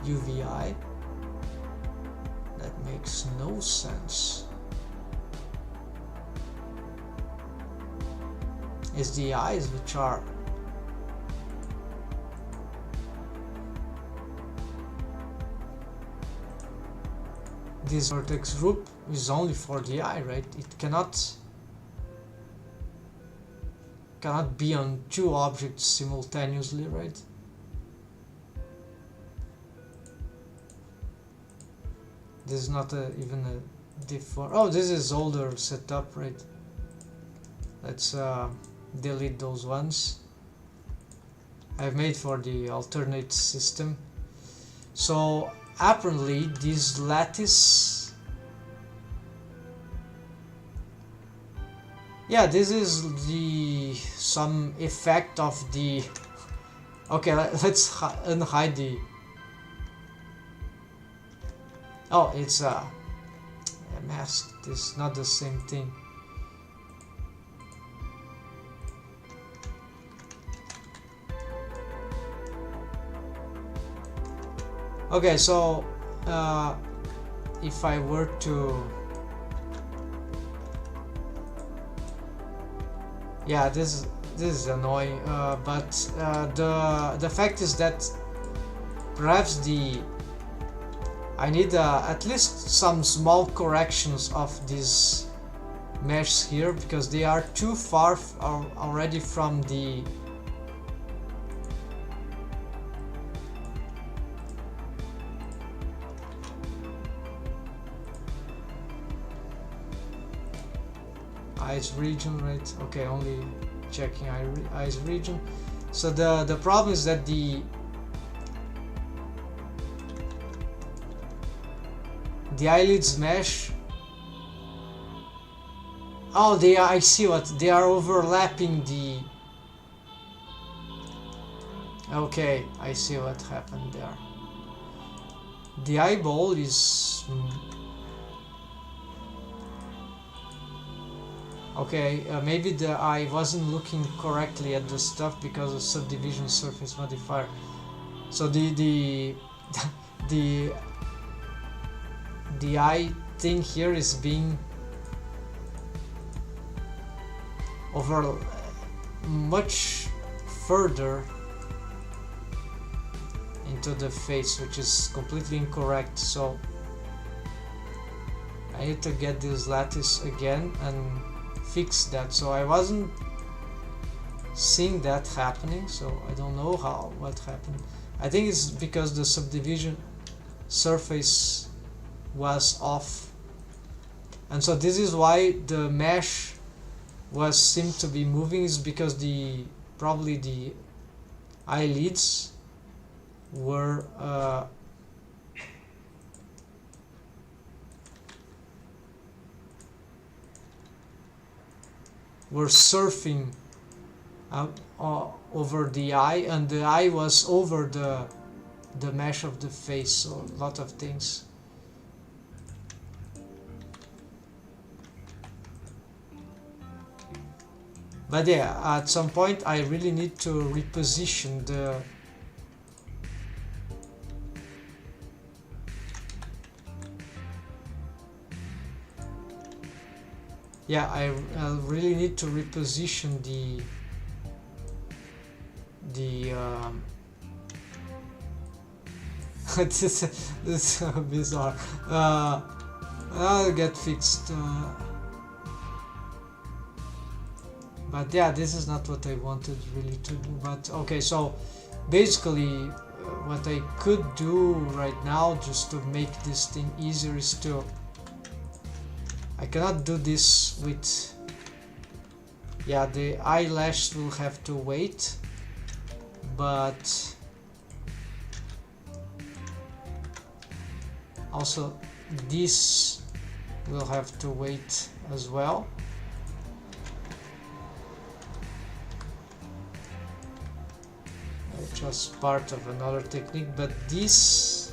UVI? That makes no sense. It's the eyes which are this vertex group is only for the eye, right? It cannot be on two objects simultaneously, right? This is not even a deform. Oh, this is older setup, right? Let's delete those ones I've made for the alternate system. So apparently this lattice, yeah, this is some effect of the, okay, let's unhide the, oh, it's a mask. This is not the same thing. Okay, so if I were to, yeah, this this is annoying, but the fact is that perhaps I need at least some small corrections of these meshes here, because they are too far already from the eyes region, right? Okay, only checking eyes region. So the problem is that the eyelids mesh. Oh, they are, I see what they are overlapping the. Okay, I see what happened there. The eyeball is. Okay, maybe I wasn't looking correctly at the stuff because of subdivision surface modifier. So the eye thing here is being over much further into the face, which is completely incorrect. So I need to get this lattice again and fix that. So I wasn't seeing that happening, so I don't know what happened. I think it's because the subdivision surface was off, and so this is why the mesh seemed to be moving, is because probably the eyelids were surfing over the eye, and the eye was over the mesh of the face, so a lot of things. But yeah, at some point I really need to reposition the I really need to reposition the this is so bizarre. I'll get fixed. But yeah, this is not what I wanted really to do. But okay, so basically what I could do right now, just to make this thing easier, is to I cannot do this with the eyelash will have to wait, but also this will have to wait as well. Just part of another technique, but this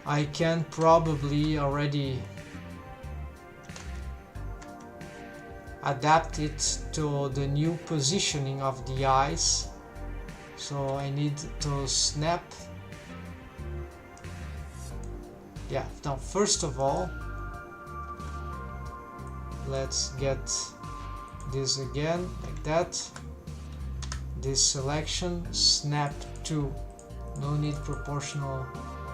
I can probably already adapt it to the new positioning of the eyes. So I need to snap. Yeah, now first of all, let's get this again like that. This selection, snap to, no need proportional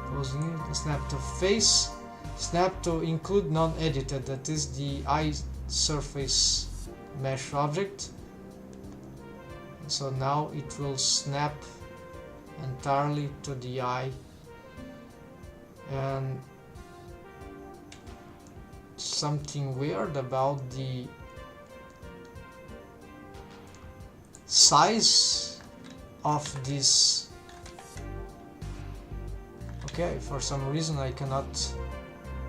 posing, snap to face, snap to include non-edited, that is the eye surface mesh object. So now it will snap entirely to the eye, and something weird about the size of this. Okay, for some reason I cannot.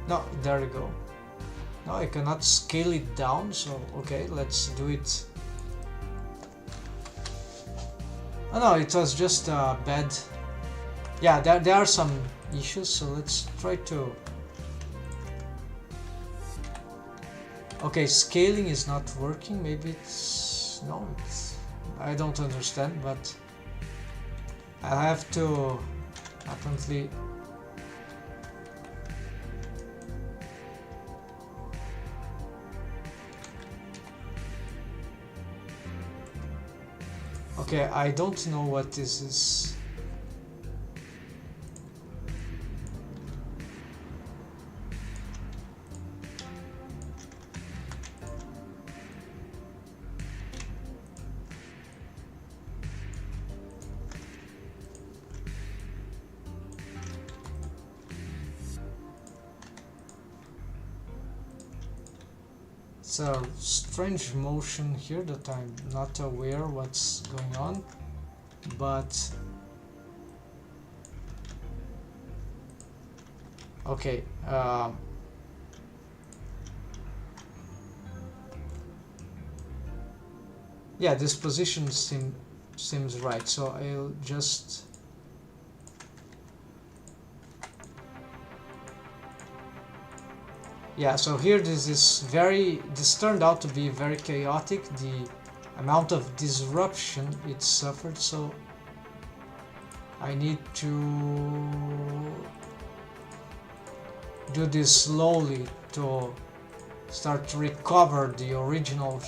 No, there we go. No, I cannot scale it down, so okay, let's do it. Oh no, it was just bad. Yeah, there are some issues, so let's try to. Okay, scaling is not working. Maybe it's. No, it's. I don't understand, but I have to apparently. Okay, I don't know what this is. It's a strange motion here that I'm not aware what's going on, but okay. Yeah, this position seems right, so I'll just yeah, so here this turned out to be very chaotic, the amount of disruption it suffered, so I need to do this slowly to start to recover the original,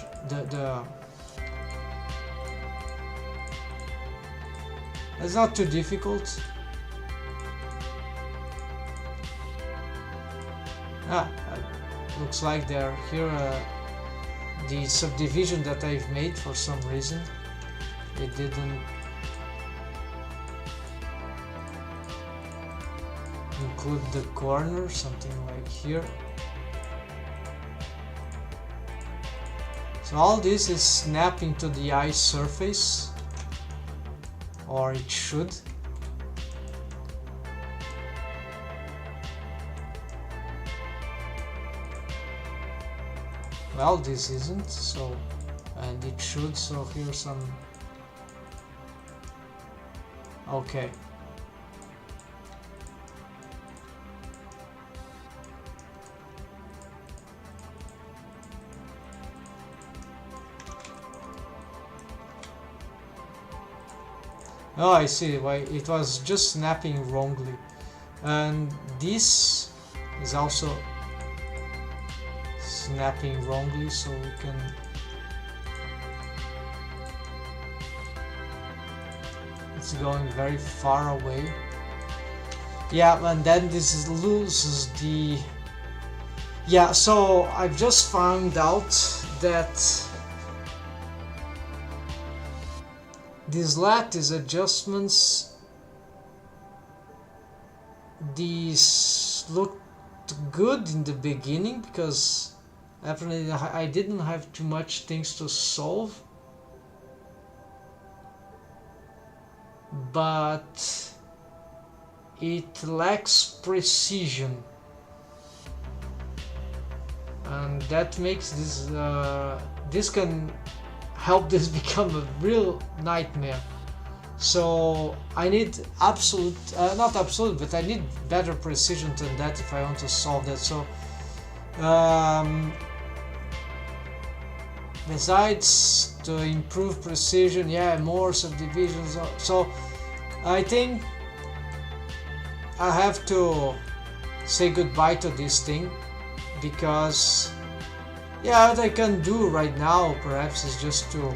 it's not too difficult. Looks like they're here, the subdivision that I've made for some reason. It didn't include the corner, something like here. So all this is snapping to the ice surface, or it should. Well, this isn't, so, and it should, so here's some, okay. Oh, I see why it was just snapping wrongly. And this is also snapping wrongly, so we can it's going very far away. Yeah, and then this loses the yeah, so I've just found out that these lattice adjustments, these looked good in the beginning because apparently I didn't have too much things to solve, but it lacks precision, and that makes this this can help this become a real nightmare. So I need absolute, not absolute, but I need better precision than that if I want to solve that. So besides to improve precision, yeah, more subdivisions. So I think I have to say goodbye to this thing, because yeah, what I can do right now perhaps is just to,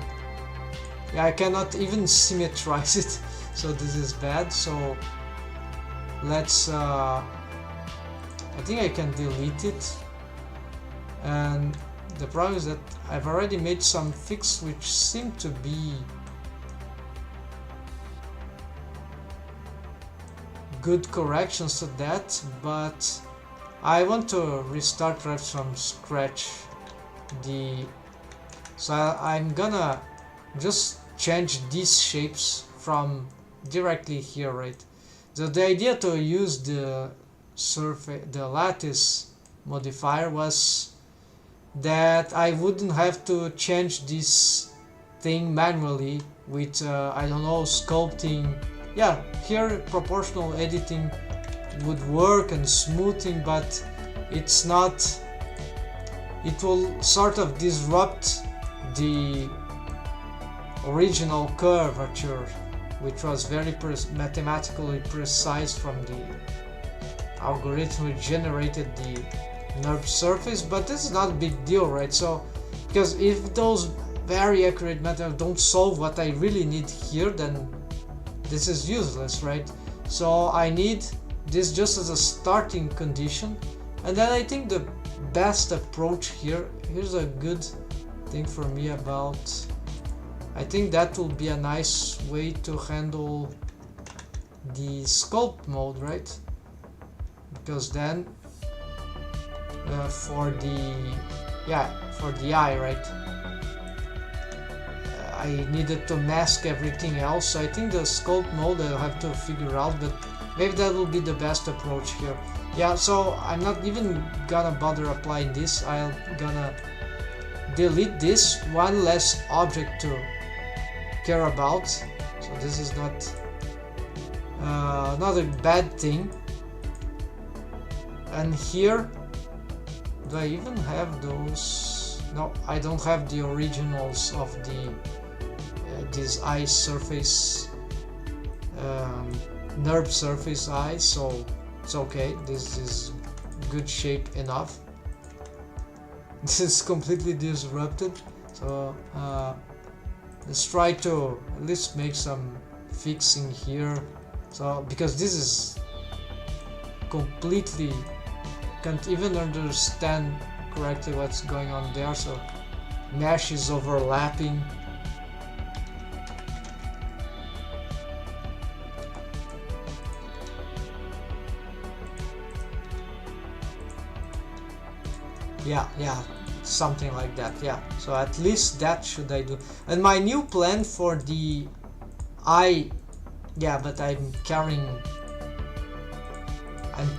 yeah, I cannot even symmetrize it, so this is bad. So let's I think I can delete it. And the problem is that I've already made some fixes which seem to be good corrections to that, but I want to restart right from scratch. So I'm gonna just change these shapes from directly here, right? So the idea to use the lattice modifier was that I wouldn't have to change this thing manually with I don't know, sculpting. Yeah, here proportional editing would work and smoothing, but it's not. It will sort of disrupt the original curvature, which was very mathematically precise from the algorithm which generated the nerve surface. But this is not a big deal, right? So because if those very accurate method don't solve what I really need here, then this is useless, right? So I need this just as a starting condition, and then I think the best approach here's a good thing for me about, I think that will be a nice way to handle the sculpt mode, right? Because then for the eye, right, I needed to mask everything else, so I think the sculpt mode I'll have to figure out, but maybe that will be the best approach here. Yeah, so I'm not even gonna bother applying this. I'm gonna delete this, one less object to care about, so this is not a bad thing. And here, do I even have those? No, I don't have the originals of the this eye surface, nerve surface eye, so it's okay. This is good shape enough. This is completely disrupted, so let's try to at least make some fixing here. So because this is completely, can't even understand correctly what's going on there, so mesh is overlapping. Yeah, something like that. Yeah, so at least that should I do. And my new plan for the eye, yeah, but I'm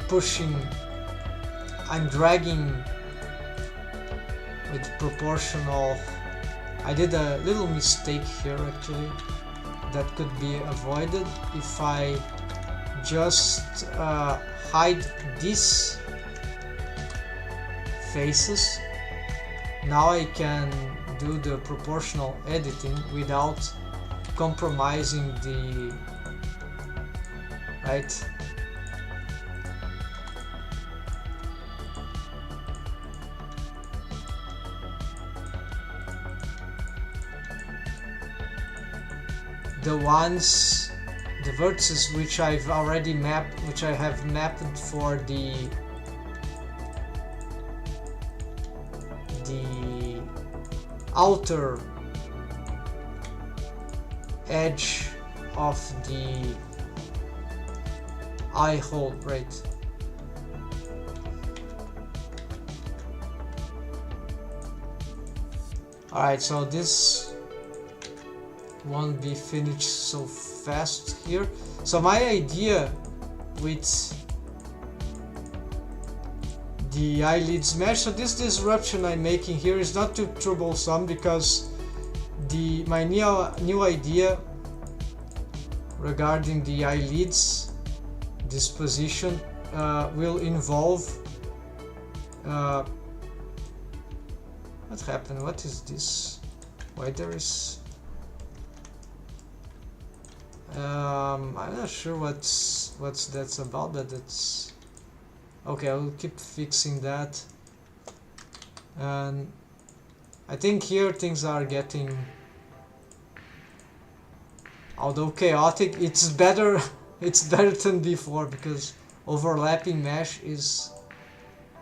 pushing, I'm dragging with proportional. I did a little mistake here actually that could be avoided if I just hide this faces. Now I can do the proportional editing without compromising the right. The vertices which I've already mapped, which I have mapped for the outer edge of the eye hole, right? Alright, so this won't be finished so fast here. So my idea with the eyelids mesh, so this disruption I'm making here is not too troublesome because my new idea regarding the eyelids disposition will involve what happened? What is this? Why there is I'm not sure what's that's about, but it's okay. I will keep fixing that, and I think here things are getting, although chaotic, it's better. It's better than before because overlapping mesh is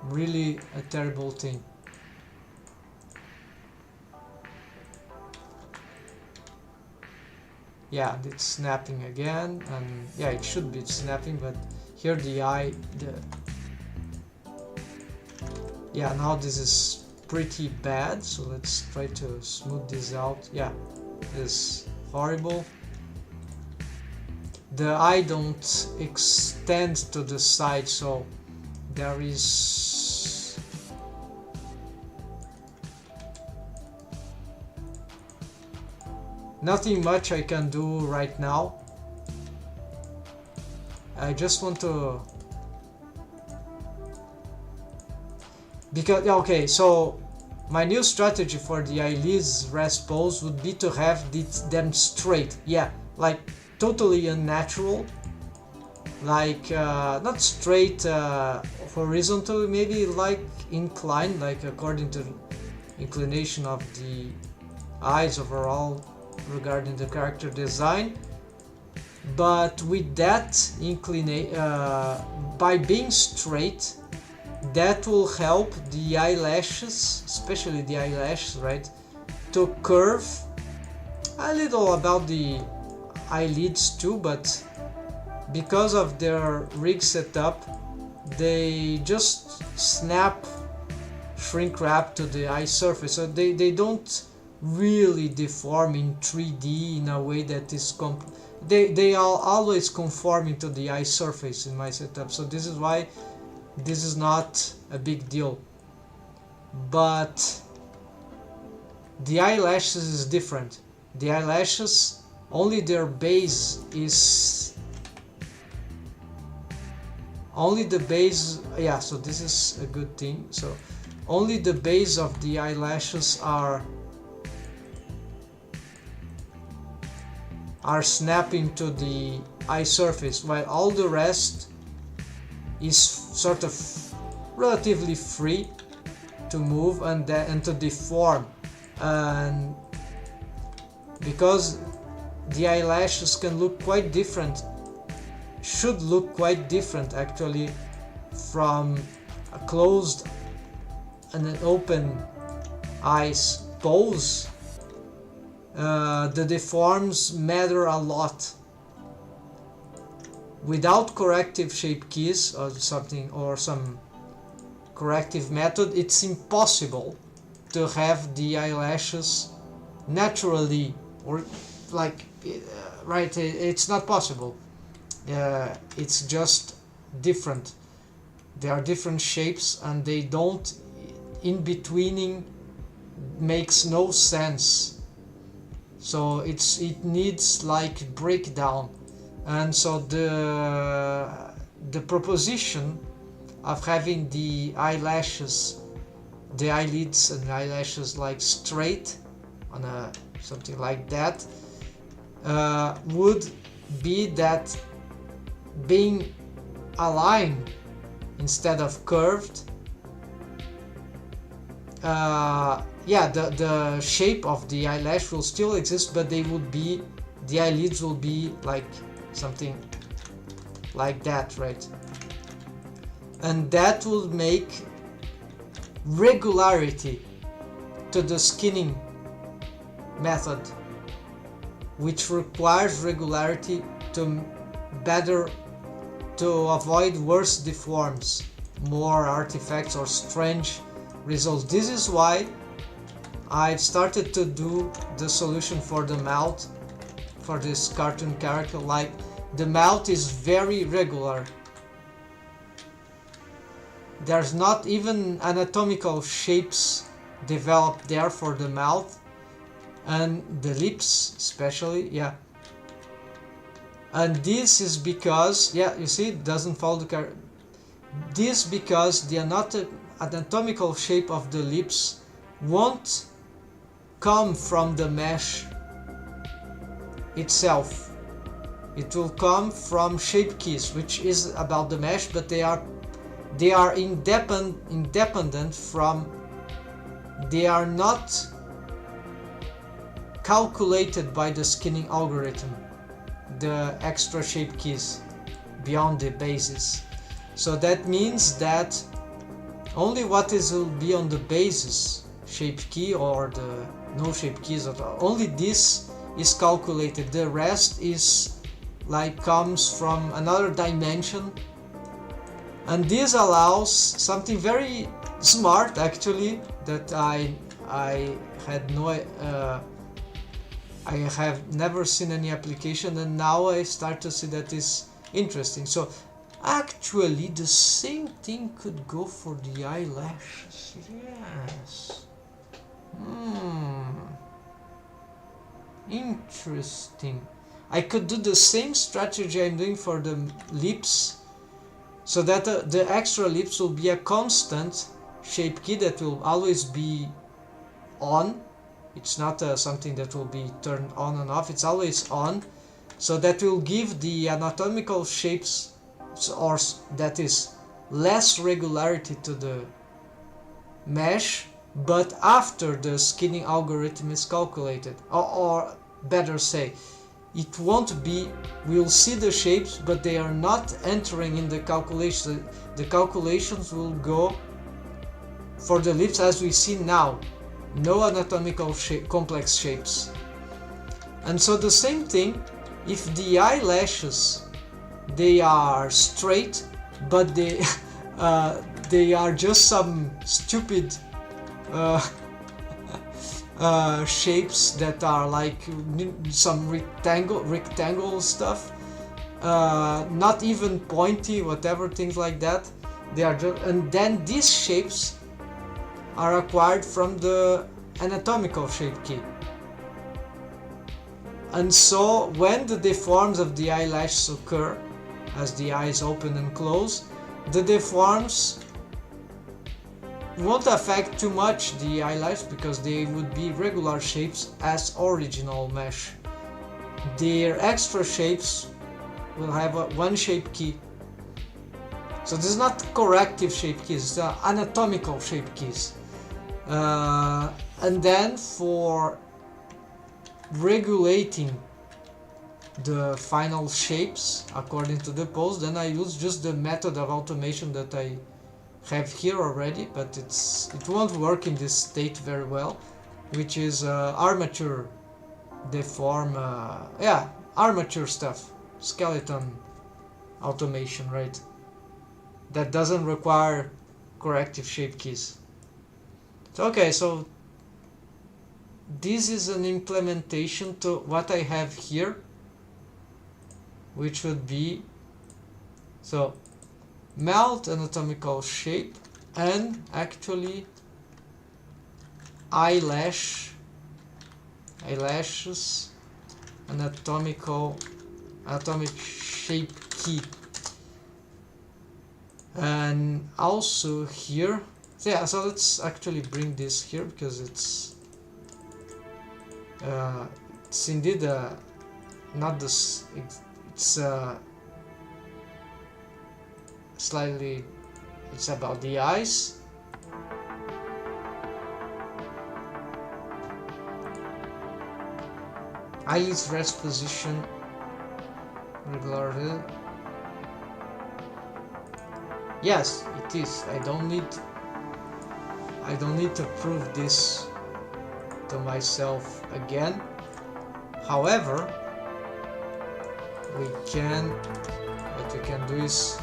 really a terrible thing. Yeah, it's snapping again, and yeah, it should be snapping, but here the eye, yeah, now this is pretty bad, so let's try to smooth this out. Yeah, this is horrible. The eye don't extend to the side, so there is nothing much I can do right now. I just want to, because okay, so my new strategy for the eyelids rest pose would be to have them straight, yeah, like totally unnatural, like not straight horizontally, maybe like inclined, like according to inclination of the eyes overall regarding the character design. But with that inclination, by being straight, that will help the eyelashes, especially the eyelashes, right, to curve a little about the eyelids too, but because of their rig setup, they just snap shrink wrap to the eye surface, so they don't really deform in 3D in a way that is they are always conforming to the eye surface in my setup, so this is why this is not a big deal. But the eyelashes is different. The eyelashes, only their base is only the base, yeah, so this is a good thing. So only the base of the eyelashes are snapping to the eye surface, while all the rest is sort of relatively free to move and to deform. And because the eyelashes can look quite different, should look quite different actually, from a closed and an open eyes pose, the deforms matter a lot. Without corrective shape keys or something, or some corrective method, it's impossible to have the eyelashes naturally, or like right, it's not possible. It's just different. There are different shapes and they don't, in betweening makes no sense, so it needs like breakdown. And so the proposition of having the eyelashes, the eyelids and the eyelashes like straight on a something like that, would be that being aligned instead of curved, yeah, the shape of the eyelash will still exist, but they would be, the eyelids will be like something like that, right? And that will make regularity to the skinning method, which requires regularity to better, to avoid worse deforms, more artifacts or strange results. This is why I've started to do the solution for the mouth, for this cartoon character. Like, the mouth is very regular. There's not even anatomical shapes developed there for the mouth, and the lips especially, yeah. And this is because, yeah, you see, it doesn't follow the character. This because the anatomical shape of the lips won't come from the mesh itself. It will come from shape keys, which is about the mesh, but they are independent from, they are not calculated by the skinning algorithm, the extra shape keys beyond the basis. So that means that only what will be on the basis shape key, or the no shape keys at all, only this is calculated. The rest is like comes from another dimension, and this allows something very smart actually, that I had no I have never seen any application, and now I start to see that is interesting. So actually the same thing could go for the eyelashes. Yes. Interesting. I could do the same strategy I'm doing for the lips, so that the extra lips will be a constant shape key that will always be on. It's not something that will be turned on and off, it's always on. So that will give the anatomical shapes, or that is less regularity to the mesh, but after the skinning algorithm is calculated, or better say, it won't be, we'll see the shapes, but they are not entering in the calculation. The calculations will go for the lips as we see now, no anatomical complex shapes. And so the same thing, if the eyelashes, they are straight, but they they are just some stupid shapes that are like some rectangle stuff, not even pointy, whatever, things like that. They are just, and then these shapes are acquired from the anatomical shape key. And so when the deforms of the eyelashes occur, as the eyes open and close, the deforms won't affect too much the eyelash because they would be regular shapes as original mesh. Their extra shapes will have one shape key. So this is not corrective shape keys, it's anatomical shape keys. And then for regulating the final shapes according to the pose, then I use just the method of automation that I have here already, but it won't work in this state very well, which is armature deform, armature stuff, skeleton automation, right? That doesn't require corrective shape keys. So, okay, so this is an implementation to what I have here, which would be, so melt anatomical shape and actually eyelashes atomic shape key. And also here, yeah, so let's actually bring this here because it's indeed not this, it's slightly, it's about the eyes. Eyelids rest position regularly. Yes, it is. I don't need to prove this to myself again. However, what we can do is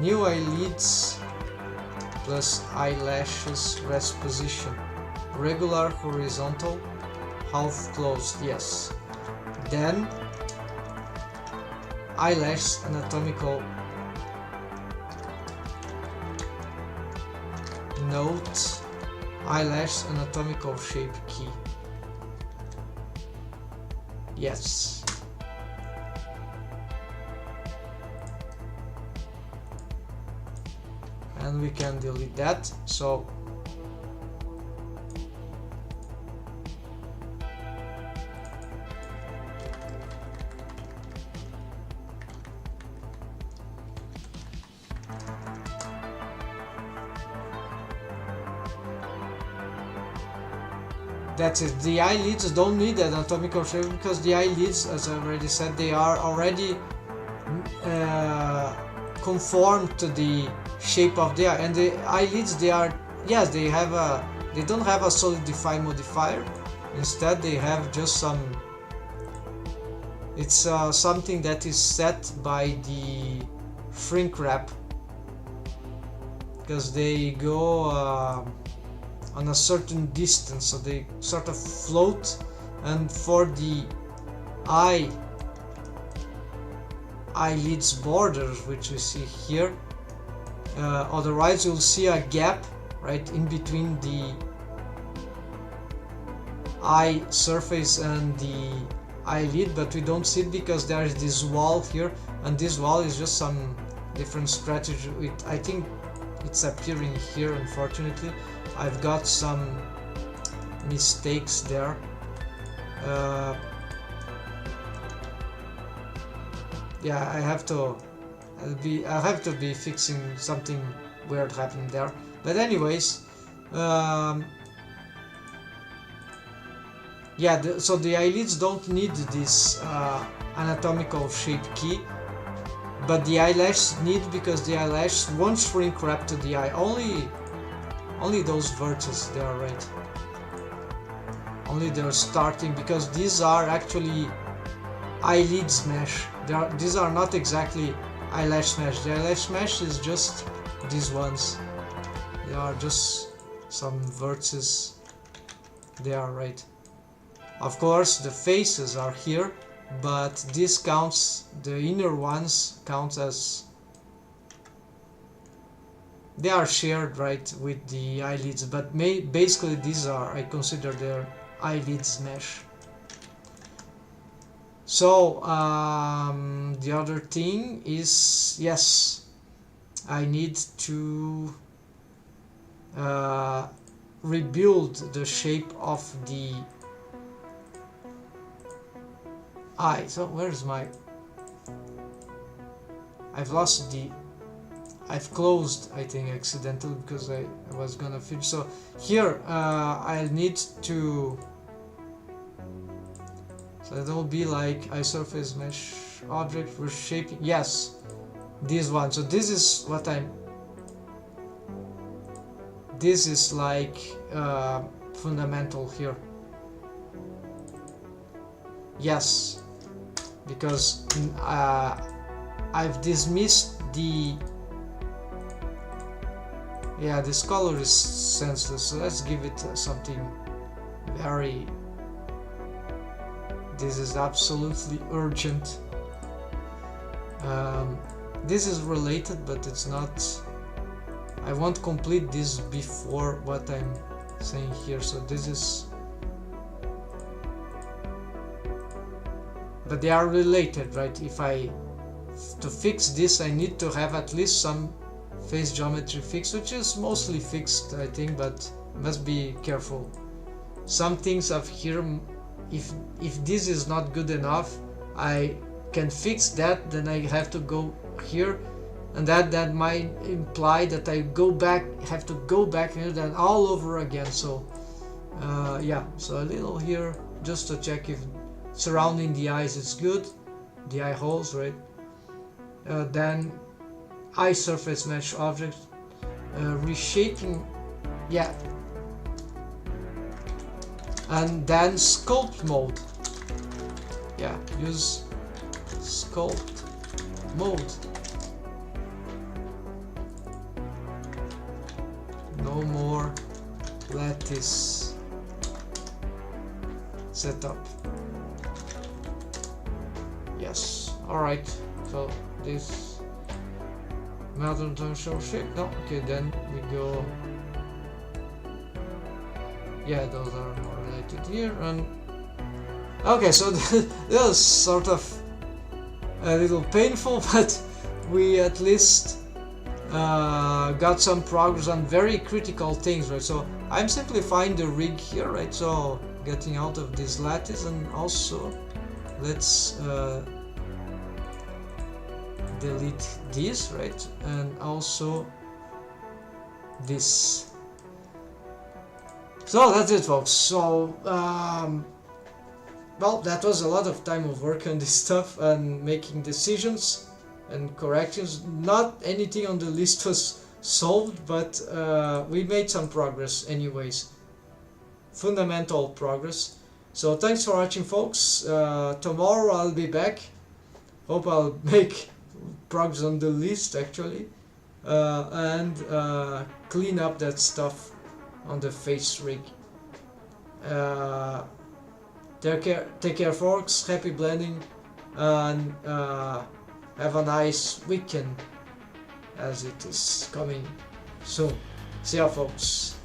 new eyelids plus eyelashes rest position, regular horizontal, half closed, yes. Then eyelash anatomical note, eyelash anatomical shape key, yes. And we can delete that. So that's it. The eyelids don't need anatomical shape because the eyelids, as I already said, they are already conformed to the shape of the eye. And the eyelids, they are, yes, they don't have a solidify modifier. Instead they have just some, it's something that is set by the shrink wrap, because they go on a certain distance, so they sort of float. And for the eyelids borders, which we see here, otherwise you'll see a gap right in between the eye surface and the eyelid, but we don't see it because there is this wall here, and this wall is just some different strategy. I think it's appearing here, unfortunately. I've got some mistakes there. Yeah, I'll have to be fixing something weird happening there. But anyways, yeah, so the eyelids don't need this anatomical shape key, but the eyelash need, because the eyelash won't shrink wrap to the eye. Only those vertices, they are right. Only they're starting, because these are actually eyelids mesh. These are not exactly eyelash mesh. The eyelash mesh is just these ones. They are just some vertices. They are right. Of course, the faces are here, but this counts, the inner ones count as, they are shared, right, with the eyelids, but basically these are, I consider their eyelids mesh. So the other thing is, yes, I need to rebuild the shape of the eye. So where's my, I've closed, I think, accidentally, because I was gonna finish. So here I'll need to, so it will be like eye surface mesh object for shaping. Yes, this one. So this is what this is like fundamental here. Yes, because I've dismissed the, yeah, this color is senseless, so let's give it something very, this is absolutely urgent. This is related, but it's not, I won't complete this before what I'm saying here, so this is, but they are related, right? To fix this, I need to have at least some face geometry fixed, which is mostly fixed, I think, but must be careful. Some things up here, if this is not good enough, I can fix that, then I have to go here, and that might imply that I have to go back here, then all over again. So yeah, so a little here just to check if surrounding the eyes is good, the eye holes, right? Then eye surface mesh object, reshaping, yeah, and then sculpt mode. Yeah, use sculpt mode. No more lattice setup. Yes, alright, so this modern don't show shape. No, okay, then we go, yeah, those are more related here. And okay, so this is sort of a little painful, but we at least got some progress on very critical things, right? So I'm simplifying the rig here, right? So getting out of this lattice, and also let's delete this, right? And also this. So that's it, folks. So well, that was a lot of time of work on this stuff and making decisions and corrections. Not anything on the list was solved, but we made some progress anyways, fundamental progress. So thanks for watching, folks. Tomorrow I'll be back. Hope I'll make progress on the list actually, and clean up that stuff on the face rig. Take care, folks. Happy blending, and have a nice weekend as it is coming soon. See ya, folks.